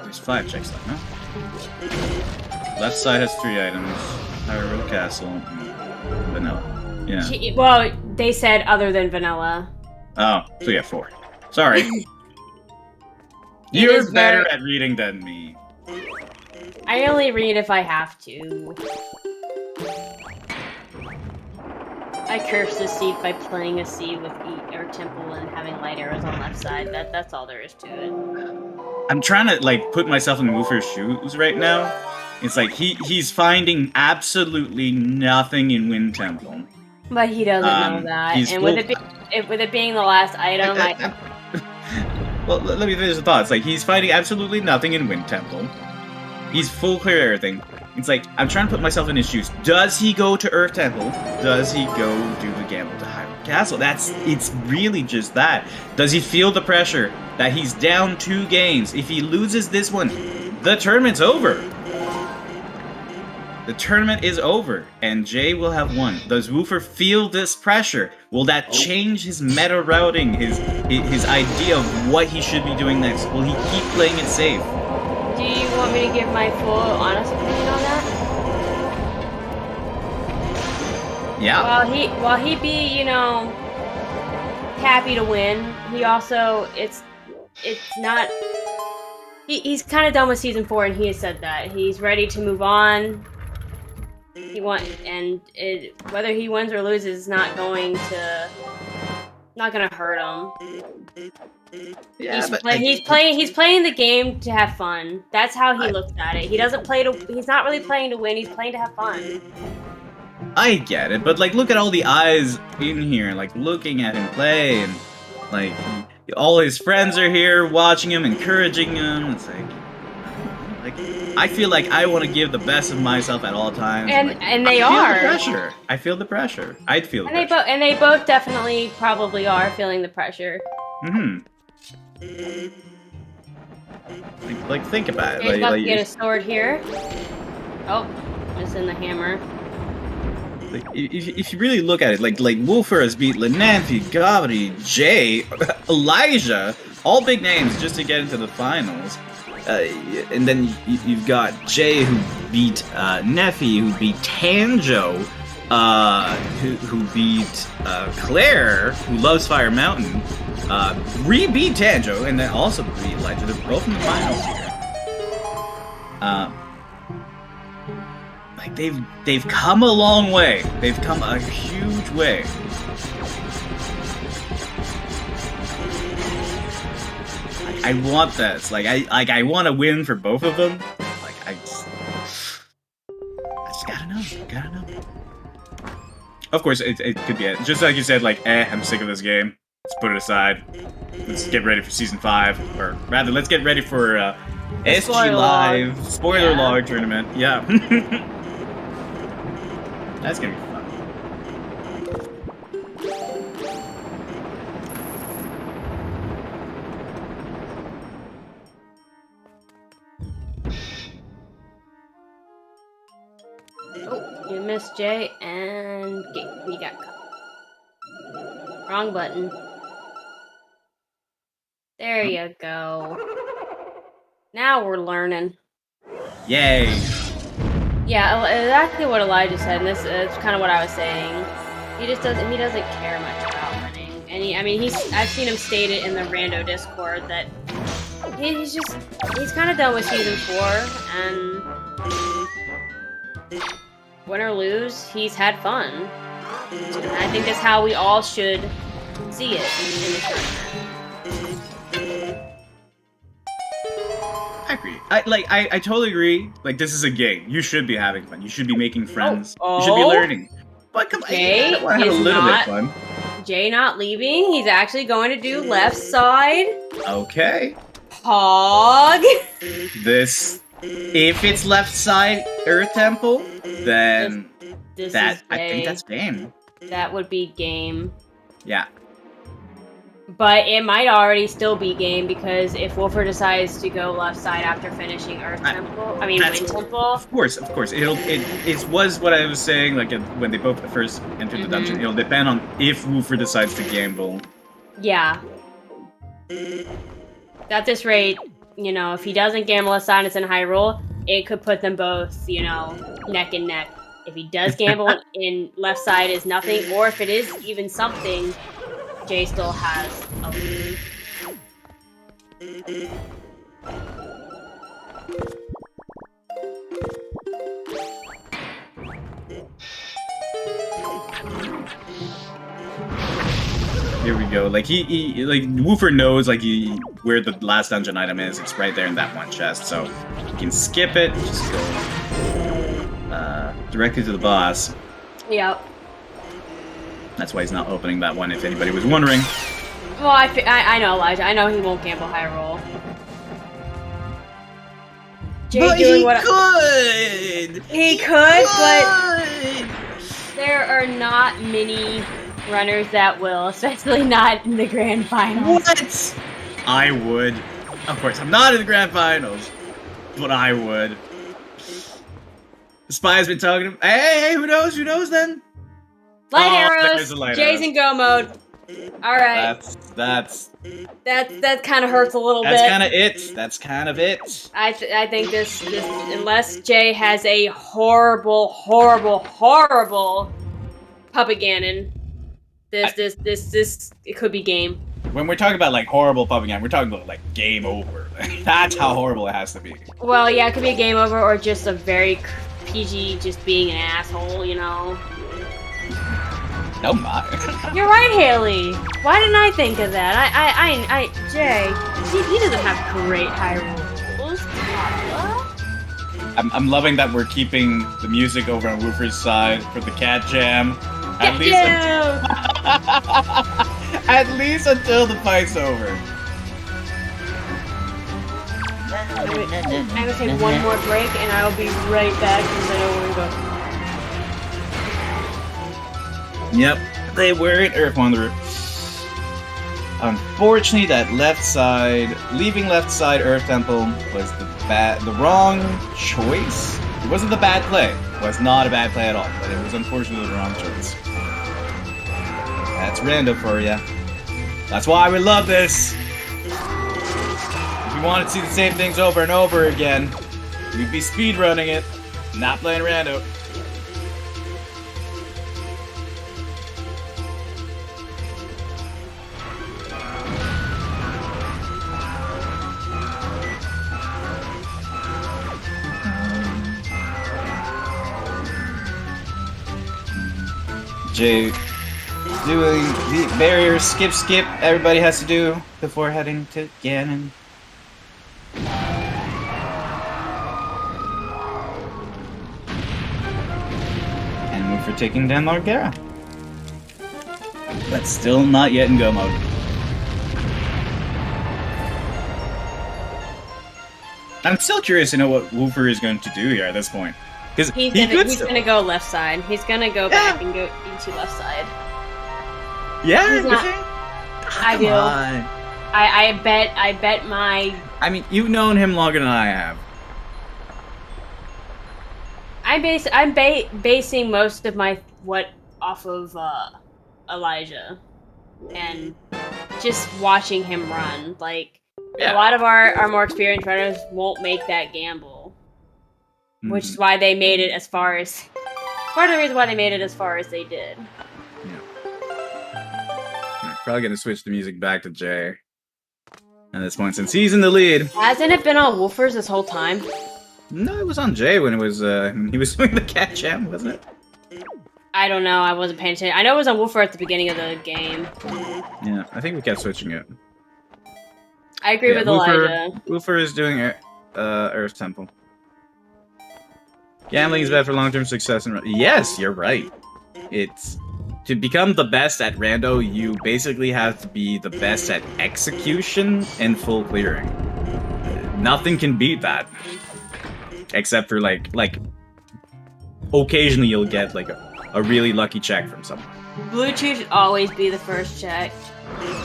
There's 5 checks left, huh? Left side has 3 items. Hyrule Castle, and vanilla. Yeah. Well, they said other than vanilla. Oh, so yeah, 4. Sorry. You're better at reading than me. I only read if I have to. I curse the seed by playing a seed with Earth Temple and having light arrows on left side. That's all there is to it. I'm trying to like put myself in Woofer's shoes right now. It's like he's finding absolutely nothing in Wind Temple. But he doesn't know that. And with it being the last item, well, let me finish the thought. It's like he's finding absolutely nothing in Wind Temple. He's full clear everything. It's like, I'm trying to put myself in his shoes. Does he go to Earth Temple? Does he go do the gamble to Hyrule Castle? It's really just that. Does he feel the pressure that he's down 2 games? If he loses this one, the tournament's over. The tournament is over, and Jay will have won. Does Woofer feel this pressure? Will that change his meta routing, his idea of what he should be doing next? Will he keep playing it safe? Do you want me to give my full honest opinion on that? Yeah. While he be, happy to win, he also it's not. He's kind of done with season 4, and he has said that he's ready to move on. Whether he wins or loses is not going to hurt him. Yeah, he's playing the game to have fun. That's how he looks at it. He's not really playing to win, he's playing to have fun. I get it, but like look at all the eyes in here, like looking at him play, and like all his friends are here watching him, encouraging him. It's like I feel like I want to give the best of myself at all times. And they are. I feel the pressure. I'd feel the pressure. And they both definitely probably are feeling the pressure. Like think about it. He's about to get a sword here. Oh, missing the hammer. Like, if you really look at it, like Woofer has beat Lenanthi, Gabri, Jay, Elijah, all big names just to get into the finals. And then you've got Jay who beat Neffy, who beat Tanjo, who beat Claire, who loves Fire Mountain, re-beat Tanjo, and then also beat Elijah. They're both in the finals here. Like they've come a long way. They've come a huge way. I want this. I want to win for both of them. Like I just gotta know. Of course, it could be just like you said. Like, I'm sick of this game. Let's put it aside. Let's get ready for season 5, or rather, let's get ready for SG Live spoiler log tournament. Yeah, that's gonna be fun. Miss J, and we got caught. Wrong button. There you go. Now we're learning. Yay! Yeah, exactly what Elijah said, and this is kind of what I was saying. He doesn't care much about winning. And I've seen him state it in the Rando Discord that he's kind of done with season 4, and win or lose, he's had fun. And I think that's how we all should see it in the tournament. I agree. I totally agree. Like, this is a game. You should be having fun. You should be making friends. You should be learning. But come on, Jay I want to have a little bit of fun. Jay not leaving. He's actually going to do left side. Okay. Hog. If it's left side Earth Temple, then this I is think that's game. That would be game. Yeah. But it might already still be game because if Woofer decides to go left side after finishing Earth Temple, Wind Temple. Of course. It was what I was saying. Like when they both first entered the dungeon, it'll depend on if Woofer decides to gamble. Yeah. At this rate, if he doesn't gamble left side and it's in Hyrule, it could put them both, neck and neck. If he does gamble in left side is nothing, or if it is even something, Jay still has a lead. Here we go. Like Woofer knows where the last dungeon item is. It's right there in that one chest, so you can skip it. Just go directly to the boss. Yep. That's why he's not opening that one. If anybody was wondering. Well, I know Elijah. I know he won't gamble Hyrule. Jay But doing he could, but there are not many runners that will, especially not in the grand finals. What? I would. Of course, I'm not in the grand finals, but I would. The spy's been talking to Hey, who knows? Who knows then? Light arrows. Light Jay's in go mode. All right. That kind of hurts a little bit. That's kind of it. That's kind of it. I think this unless Jay has a horrible Puppet Ganon, this it could be game. When we're talking about horrible Puppet Ganon, we're talking about game over. That's how horrible it has to be. Well, yeah, it could be a game over or just a very PG, just being an asshole, No, my. You're right, Haley. Why didn't I think of that? Jay, he doesn't have great Hyrule rules. I'm loving that we're keeping the music over on Woofer's side for the cat jam. At least until the fight's over. I'm gonna take one more break and I'll be right back because I know where to go. Yep, they were in Earth Wanderer. Unfortunately, that leaving left side Earth Temple was the wrong choice. It wasn't the bad play. It was not a bad play at all, but it was unfortunately the wrong choice. That's random for you. That's why we love this. If you wanted to see the same things over and over again, we'd be speedrunning it, not playing rando. Jay doing the barrier skip everybody has to do before heading to Ganon. And move for taking down Largera. But still not yet in go mode. I'm still curious to know what Woofer is going to do here at this point. Because he's gonna go left side. He's gonna go back and go into left side. Yeah, I do. I bet my. I mean, you've known him longer than I have. basing most of my off of Elijah and just watching him run. Like a lot of our more experienced runners won't make that gamble, which is why they made it as far as part of the reason why they made it as far as they did. I'm probably gonna switch the music back to Jay at this point since he's in the lead. Hasn't it been on Woofers this whole time? No, it was on Jay when it was he was doing the cat jam, wasn't it? I don't know. I wasn't paying attention. I know it was on Woofer at the beginning of the game. Yeah, I think we kept switching it. I agree with Elijah. Woofer is doing Earth Temple. Gambling is bad for long-term success. Yes, you're right. It's to become the best at rando, you basically have to be the best at execution and full clearing. Nothing can beat that, except for like occasionally you'll get like a really lucky check from someone. Blue chew should always be the first check.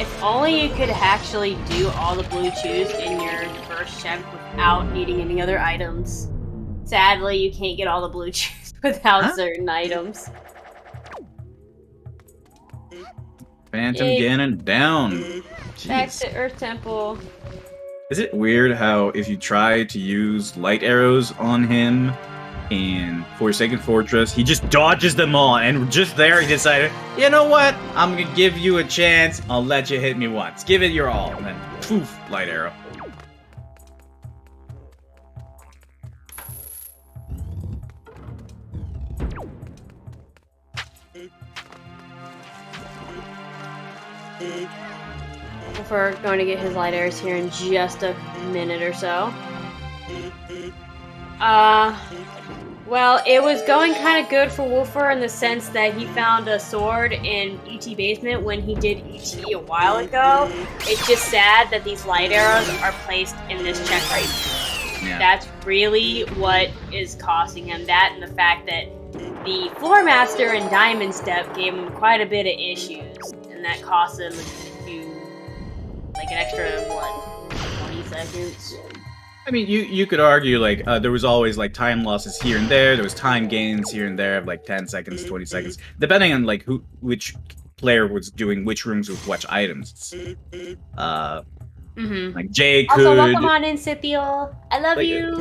If only you could actually do all the blue chews in your first check without needing any other items. Sadly, you can't get all the blue chews without certain items. Phantom Ganon down. Back to Earth Temple. Is it weird how if you try to use light arrows on him in Forsaken Fortress, he just dodges them all, and just there he decided, you know what? I'm gonna give you a chance. I'll let you hit me once. Give it your all, and then poof, light arrow. We're going to get his light arrows here in just a minute or so. Well, it was going kind of good for Woofer in the sense that he found a sword in E.T. basement when he did E.T. a while ago. It's just sad that these light arrows are placed in this check right here. Yeah. That's really what is costing him. That and the fact that the Floor Master and Diamond Step gave him quite a bit of issues. And that cost him like an extra, 20 seconds? I mean, you could argue, like, there was always, like, time losses here and there. There was time gains here and there of, like, 10 seconds, 20 seconds. Depending on, like, which player was doing which rooms with which items. Like, Jay could... Also, welcome on in, Scipio. I love you.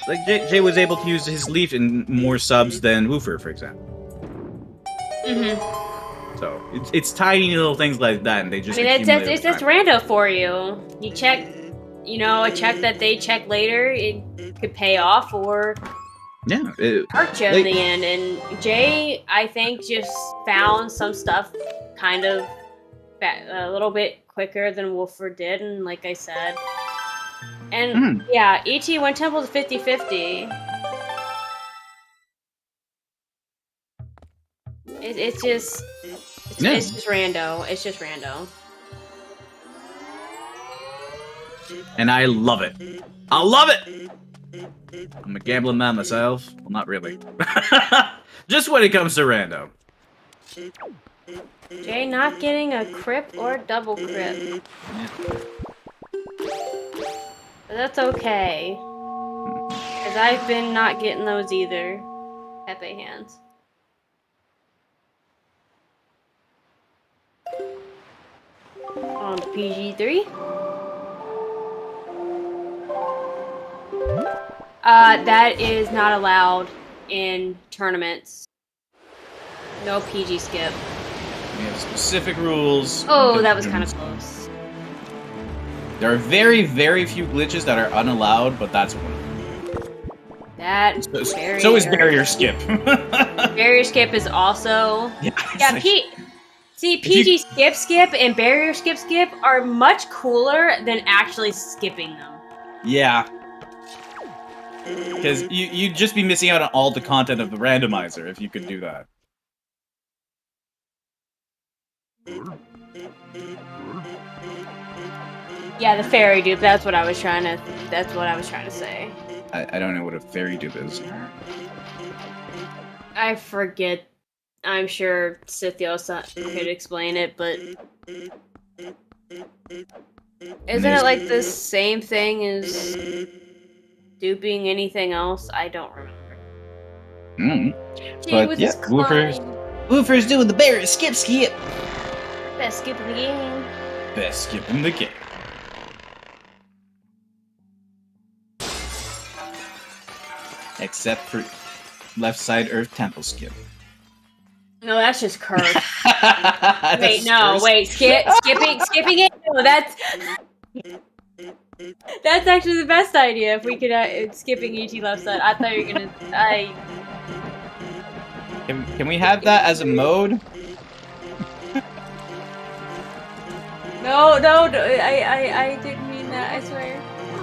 Like, Jay was able to use his leaf in more subs than Woofer, for example. So, it's tiny little things like that, and they just it's just rando for you. You check, a check that they check later, it could pay off, or hurt you in the end. And Jay, I think, just found some stuff kind of a little bit quicker than Woofer did, and like I said. And, E.T. Wind Temple is 50-50. It's just rando. It's just rando. And I love it. I love it! I'm a gambling man myself. Well, not really. Just when it comes to rando. Jay not getting a crip or double crip. But that's okay. Because I've been not getting those either. Pepe hands. On PG3. That is not allowed in tournaments. No PG skip. We have specific rules. Oh, that was kind of close. There are very, very few glitches that are unallowed, but that's one. So is barrier skip. Barrier skip is also... See, PG skip and barrier skip are much cooler than actually skipping them. Yeah. Because you'd just be missing out on all the content of the randomizer if you could do that. Yeah, the fairy dupe. That's what I was trying to say. I don't know what a fairy dupe is. I forget. I'm sure Sithio could explain it, but isn't it like the same thing as duping anything else? I don't remember. Jay with his Woofer's climb. Woofer's doing the bear skip. Best skip in the game. Best skip in the game. Except for left side Earth Temple skip. No, that's just cursed. Wait, Skipping it. No, that's actually the best idea. If we could skipping ET left side. I thought you were gonna. Can we have that as a mode? No, I didn't mean that. I swear.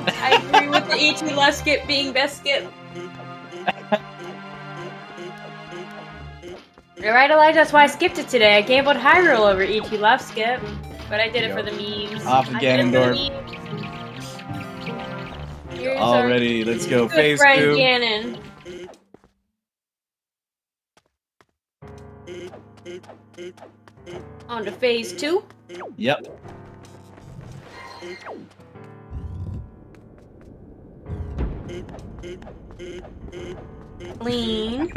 I agree with the ET left skip being best skip. You're right, Elijah. That's why I skipped it today. I gambled Hyrule over ET left skip, but I did it for the memes. Off again, Ganondorf. Already, let's go. Phase 2. Ganon. On to phase 2. Yep. Lean.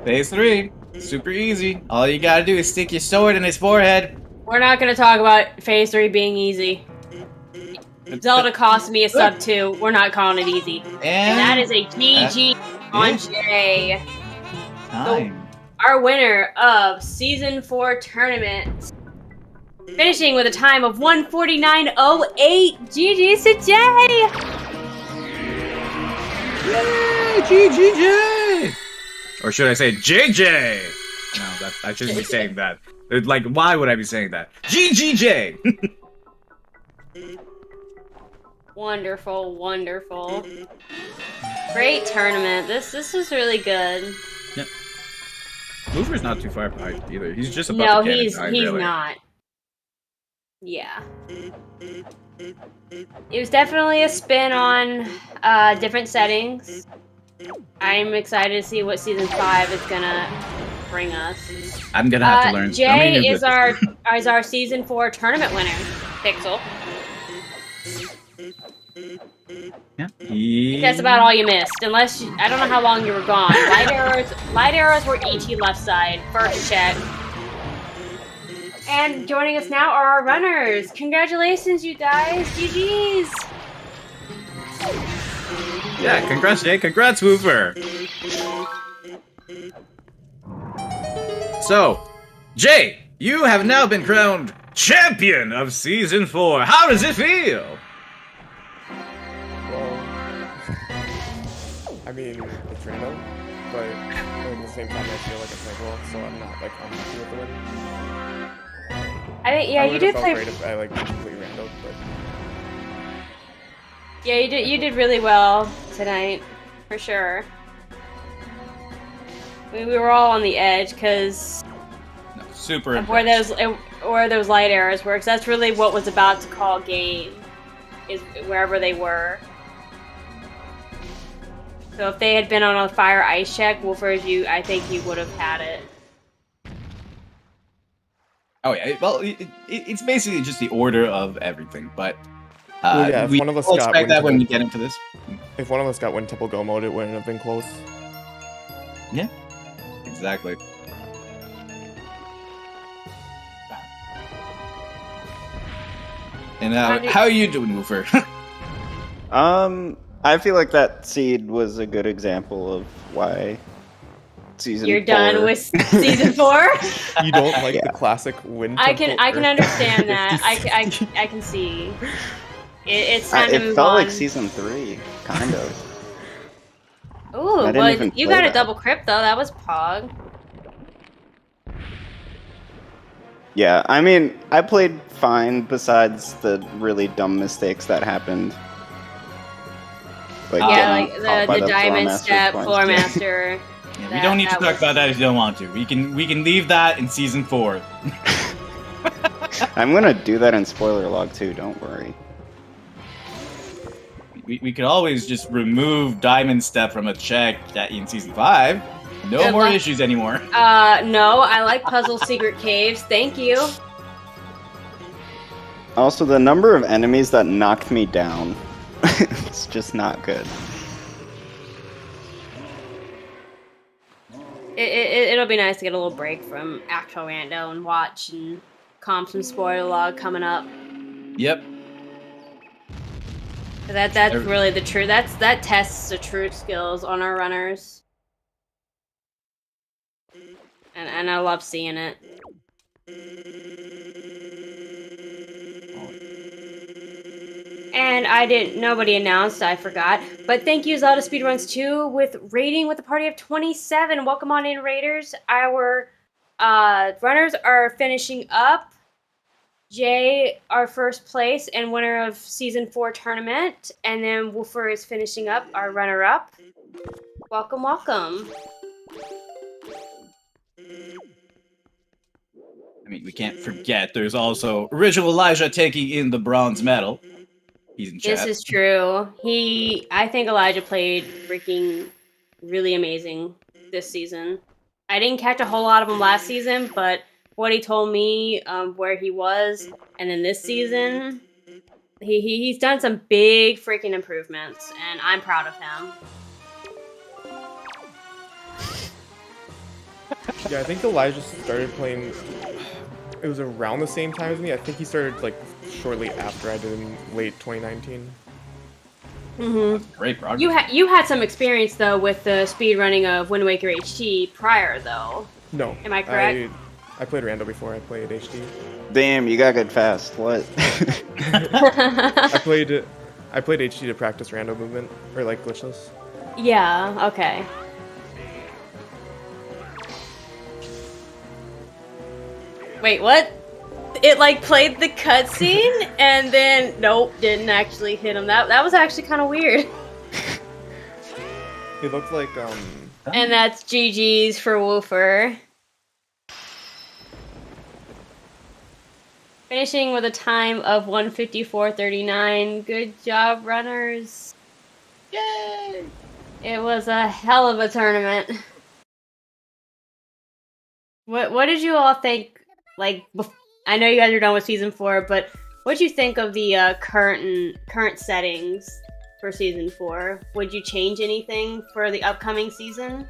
Phase 3. Super easy. All you gotta do is stick your sword in his forehead. We're not gonna talk about phase 3 being easy. Zelda cost me a sub 2. We're not calling it easy. And that is a GG on Jay. So, our winner of Season 4 tournament. Finishing with a time of 1:49.08. GG's to Jay! Yay! GGJ! Or should I say JJ? No, I shouldn't be saying that. Like, why would I be saying that? GGJ! Wonderful, wonderful. Great tournament. This is really good. Yep. Woofer's not too far behind either. He's just about to he's not. Yeah. It was definitely a spin on different settings. I'm excited to see what Season 5 is gonna bring us. I'm gonna have to learn. Jay is our Season 4 tournament winner. Pixel. Yeah. That's about all you missed. Unless I don't know how long you were gone. Light arrows were ET left side. First check. And joining us now are our runners. Congratulations, you guys. GG's. Yeah, congrats, Jay. Congrats, Woofer. So, Jay, you have now been crowned champion of Season 4. How does it feel? I mean, it's random, but at the same time, I feel like it's like, well, so I'm not like unhappy with the win. I think you did play. Great if I like completely random, but yeah, you did really well tonight, for sure. We were all on the edge because super of where those light arrows were. Because that's really what was about to call game, is wherever they were. So if they had been on a fire ice check, Woofer, I think you would have had it. Oh yeah, well, it's basically just the order of everything, but yeah, if we one of us will got expect that when we get into this. If one of us got Wind Temple Go mode, it wouldn't have been close. Yeah, exactly. And how are you doing, Woofer? I feel like that seed was a good example of why Season 4... done with Season 4? You don't like the classic Wind Temple? I can understand that. I can see. It's time to move on. It felt like Season 3, kind of. Ooh, well, you got a double crypt though. That was Pog. Yeah, I mean, I played fine besides the really dumb mistakes that happened. Like the diamond step, floor master. Yeah, we don't need to talk about that if you don't want to. We can leave that in Season 4. I'm gonna do that in spoiler log too. Don't worry. We could always just remove diamond step from a check in Season 5. No more issues anymore. No, I like puzzle secret caves. Thank you. Also, the number of enemies that knocked me down. It's just not good. It'll be nice to get a little break from actual rando and watch and comp some spoiler log coming up. Yep. That's really the true. That tests the true skills on our runners, and I love seeing it. And nobody announced, I forgot. But thank you, ZeldaSpeedRuns 2, with rating with a party of 27. Welcome on in, Raiders. Our runners are finishing up. Jay, our first place and winner of Season 4 tournament. And then Woofer is finishing up, our runner-up. Welcome, welcome. I mean, we can't forget there's also Original Elijah taking in the bronze medal. He's in chat. This is true. I think Elijah played freaking really amazing this season. I didn't catch a whole lot of him last season, but what he told me, where he was, and then this season, he's done some big freaking improvements, and I'm proud of him. Yeah, I think Elijah started playing. It was around the same time as me. I think he started like shortly after I did in late 2019. Mm-hmm. Great progress. You had some experience though with the speedrunning of Wind Waker HD prior though. No. Am I correct? I played Rando before I played HD. Damn, you got good fast. What? I played HD to practice Rando movement or like glitchless. Yeah. Okay. Wait, what? It like played the cutscene and then nope, didn't actually hit him. That was actually kind of weird. He looked like And that's GG's for Woofer. Finishing with a time of 1:54.39. Good job, runners. Yay! It was a hell of a tournament. What did you all think? Like, I know you guys are done with Season 4, but what did you think of the current settings for Season 4? Would you change anything for the upcoming season?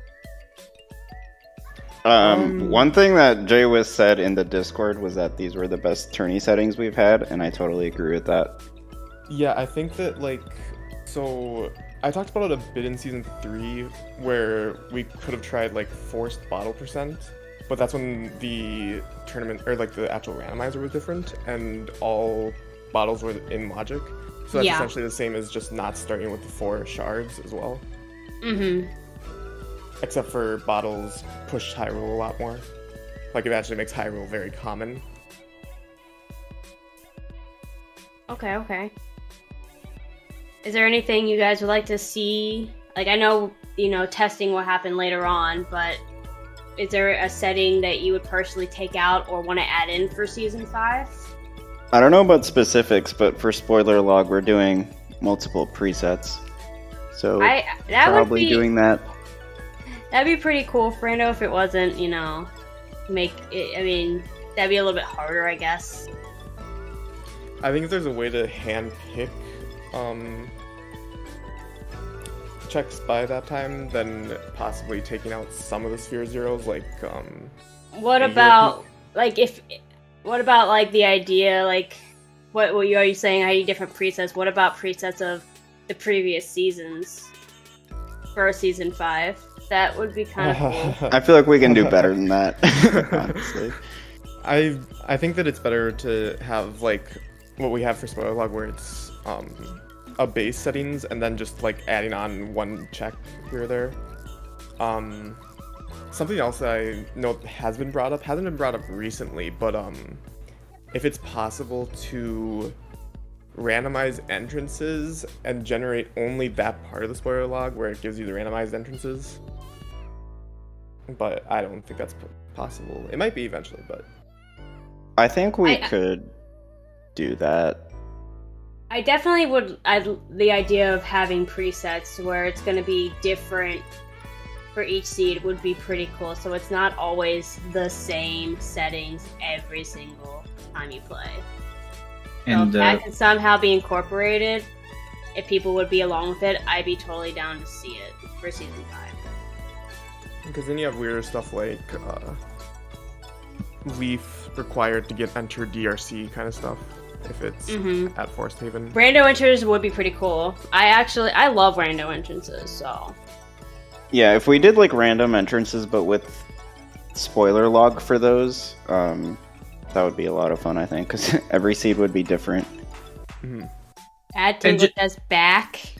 One thing that jwiste said in the Discord was that these were the best tourney settings we've had, and I totally agree with that. Yeah, I think that so I talked about it a bit in Season 3, where we could have tried forced bottle percent. But that's when the tournament, or the actual randomizer was different, and all bottles were in logic. So that's essentially the same as just not starting with the 4 shards as well. Mm-hmm. Except for bottles push Hyrule a lot more. It actually makes Hyrule very common. Okay. Is there anything you guys would like to see? I know, testing will happen later on, but is there a setting that you would personally take out or want to add in for Season 5? I don't know about specifics, but for spoiler log, we're doing multiple presets. So probably doing that. That'd be pretty cool, Frando, if it wasn't, make it, that'd be a little bit harder, I guess. I think if there's a way to hand pick checks by that time, then possibly taking out some of the sphere zeros, what about the idea, what are you saying, how you different presets? What about presets of the previous seasons for Season 5? That would be kind of cool. I feel like we can do better than that, honestly. I think that it's better to have what we have for spoiler log, where it's a base settings and then just adding on one check here or there. Something else that I know hasn't been brought up recently, but if it's possible to randomize entrances and generate only that part of the spoiler log where it gives you the randomized entrances. But I don't think that's possible. It might be eventually, but I think we could do that. I definitely would. The idea of having presets where it's going to be different for each seed would be pretty cool. So it's not always the same settings every single time you play. So if that can somehow be incorporated, if people would be along with it, I'd be totally down to see it for Season 5. Because then you have weirder stuff like Leaf required to get entered DRC kind of stuff if it's at Forest Haven. Rando entrances would be pretty cool. I love rando entrances, so. Yeah, if we did like random entrances but with spoiler log for those, that would be a lot of fun, I think, because every seed would be different. Add Tingle back.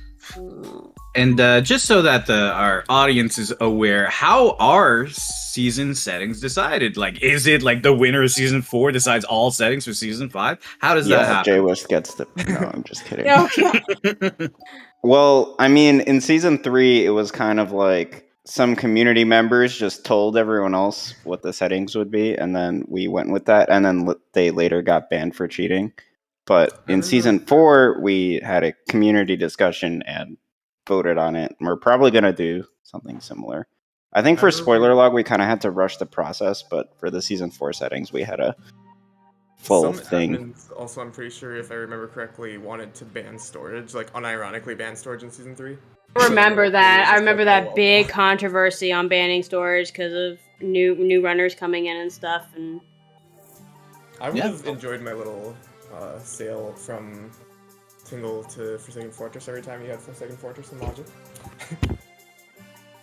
And just so that our audience is aware, how are season settings decided? Like, is it like the winner of season 4 decides all settings for season 5? How does that happen? jwiste gets the... No, I'm just kidding. Well, I mean, in season 3, it was kind of like some community members just told everyone else what the settings would be, and then we went with that, and then they later got banned for cheating. But in season 4, we had a community discussion and voted on it. We're probably going to do something similar. I think for spoiler log, we kind of had to rush the process, but for the season 4 settings, we had a full thing. Admins also, I'm pretty sure, if I remember correctly, wanted to ban storage, like unironically ban storage in season 3. I remember that. I remember that big controversy on banning storage because of new runners coming in and stuff. And I would have enjoyed my little sale from Tingle to Forsaken Fortress every time you had Forsaken Fortress and Logic.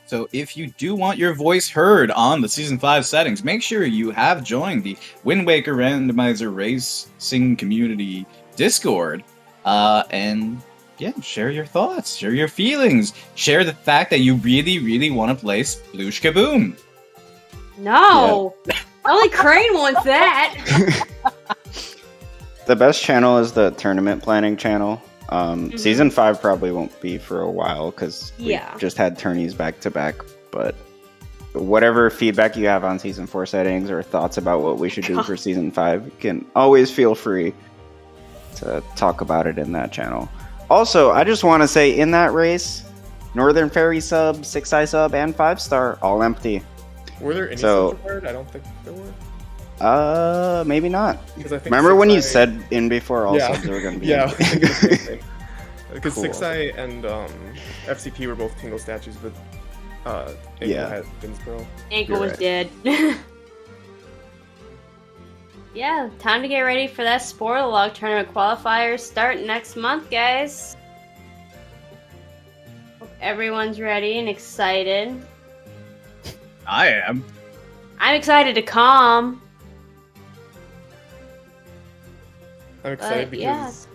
So if you do want your voice heard on the Season 5 settings, make sure you have joined the Wind Waker Randomizer Racing Community Discord. And yeah, share your thoughts, share your feelings, share the fact that you really, really want to play Sploosh Kaboom. No! Yeah. Only Crane wants that! The best channel is the tournament planning channel. Season 5 probably won't be for a while because we just had tourneys back to back. But whatever feedback you have on Season 4 settings or thoughts about what we should do for Season 5, you can always feel free to talk about it in that channel. Also, I just want to say in that race, Northern Fairy sub, 6-eye sub, and 5-star, all empty. Were there any subs required? I don't think there were. Maybe not. I think remember when you said in before all subs were going to be empty? Because cool. 6-eye and FCP were both Tingle statues, but Ankle had Finsboro. Ankle was dead. Yeah, time to get ready for that spoiler log tournament qualifiers start next month, guys. Hope everyone's ready and excited. I am. I'm excited to come. I'm excited because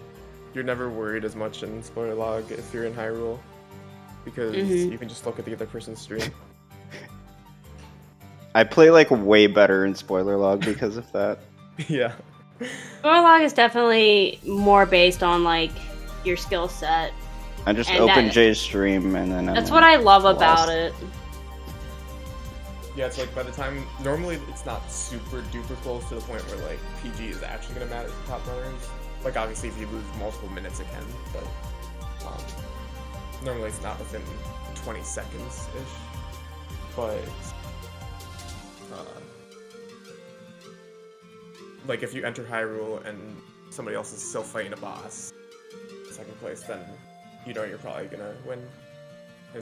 you're never worried as much in spoiler log if you're in Hyrule, because you can just look at the other person's stream. I play like way better in spoiler log because of that. Yeah. Spoiler log is definitely more based on like your skill set. I just open Jay's stream and then that's what I love about it. Yeah, it's like by the time normally it's not super duper close to the point where like PG is actually gonna matter for top runners. Like obviously if you lose multiple minutes it can, but normally it's not within 20 seconds ish. But like if you enter Hyrule and somebody else is still fighting a boss, second place, then you know you're probably gonna win.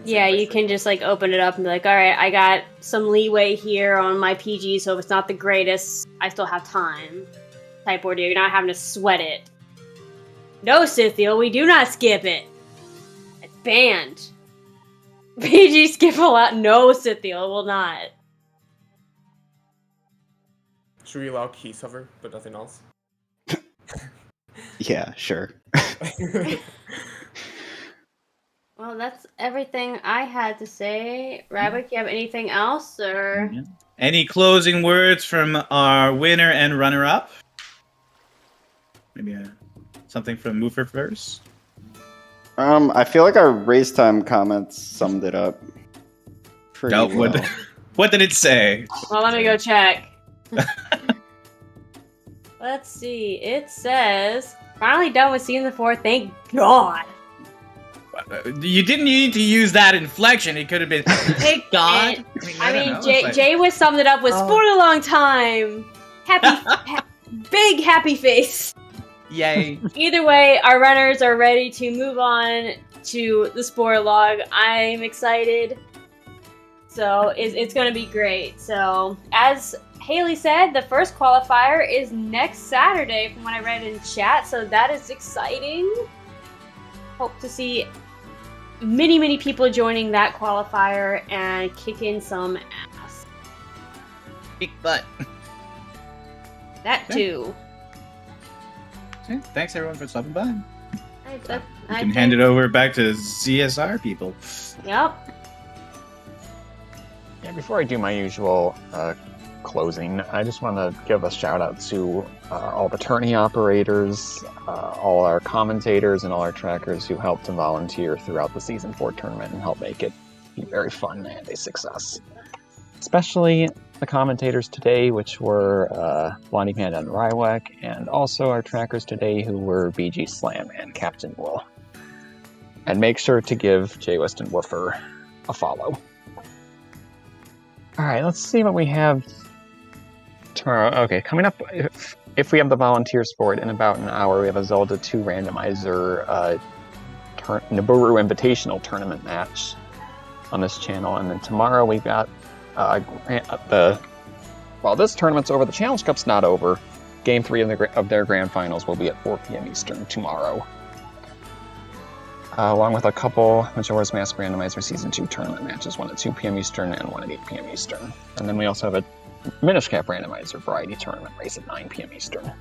Yeah, you can just like open it up and be like, alright, I got some leeway here on my PG, so if it's not the greatest, I still have time. Type ordeal, you're not having to sweat it. No, Scythiel, we do not skip it. It's banned. PG skip a lot. No, Scythiel, will not. Should we allow Keys hover, but nothing else? Yeah, sure. Well, that's everything I had to say. Rabbit, do you have anything else, or? Any closing words from our winner and runner-up? Maybe something from Moofer first? I feel like our race time comments summed it up pretty well. What did it say? Well, let me go check. Let's see. It says, finally done with season 4, thank God. You didn't need to use that inflection. It could have been, thank God. I mean, Jay was summed it up with, for a long time. Happy, big happy face. Yay. Either way, our runners are ready to move on to the spoiler log. I'm excited. So it's going to be great. So as Haley said, the first qualifier is next Saturday from what I read in chat. So that is exciting. Hope to see many people joining that qualifier and kicking some ass. Kick butt. That too. Okay, thanks everyone for stopping by. You can hand it over back to CSR people. Yep. Yeah, before I do my usual closing, I just want to give a shout out to all the tourney operators, all our commentators, and all our trackers who helped to volunteer throughout the Season 4 tournament and help make it be very fun and a success. Especially the commentators today, which were Blondie Panda and Rywek, and also our trackers today, who were BG Slam and Captain Wool. And make sure to give jwiste and Woofer a follow. Alright, let's see what we have tomorrow. Okay, coming up, if we have the volunteers for it, in about an hour, we have a Zelda 2 Randomizer Nibiru Invitational Tournament match on this channel. And then tomorrow we've got while this tournament's over, the Challenge Cup's not over. Game 3 of their Grand Finals will be at 4 p.m. Eastern tomorrow. Along with a couple Majora's Mask Randomizer Season 2 tournament matches, one at 2 p.m. Eastern and one at 8 p.m. Eastern. And then we also have a Minish Cap Randomizer Variety Tournament race at 9 p.m. Eastern.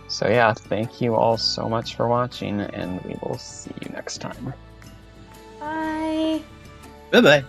So yeah, thank you all so much for watching, and we will see you next time. Bye. Bye-bye.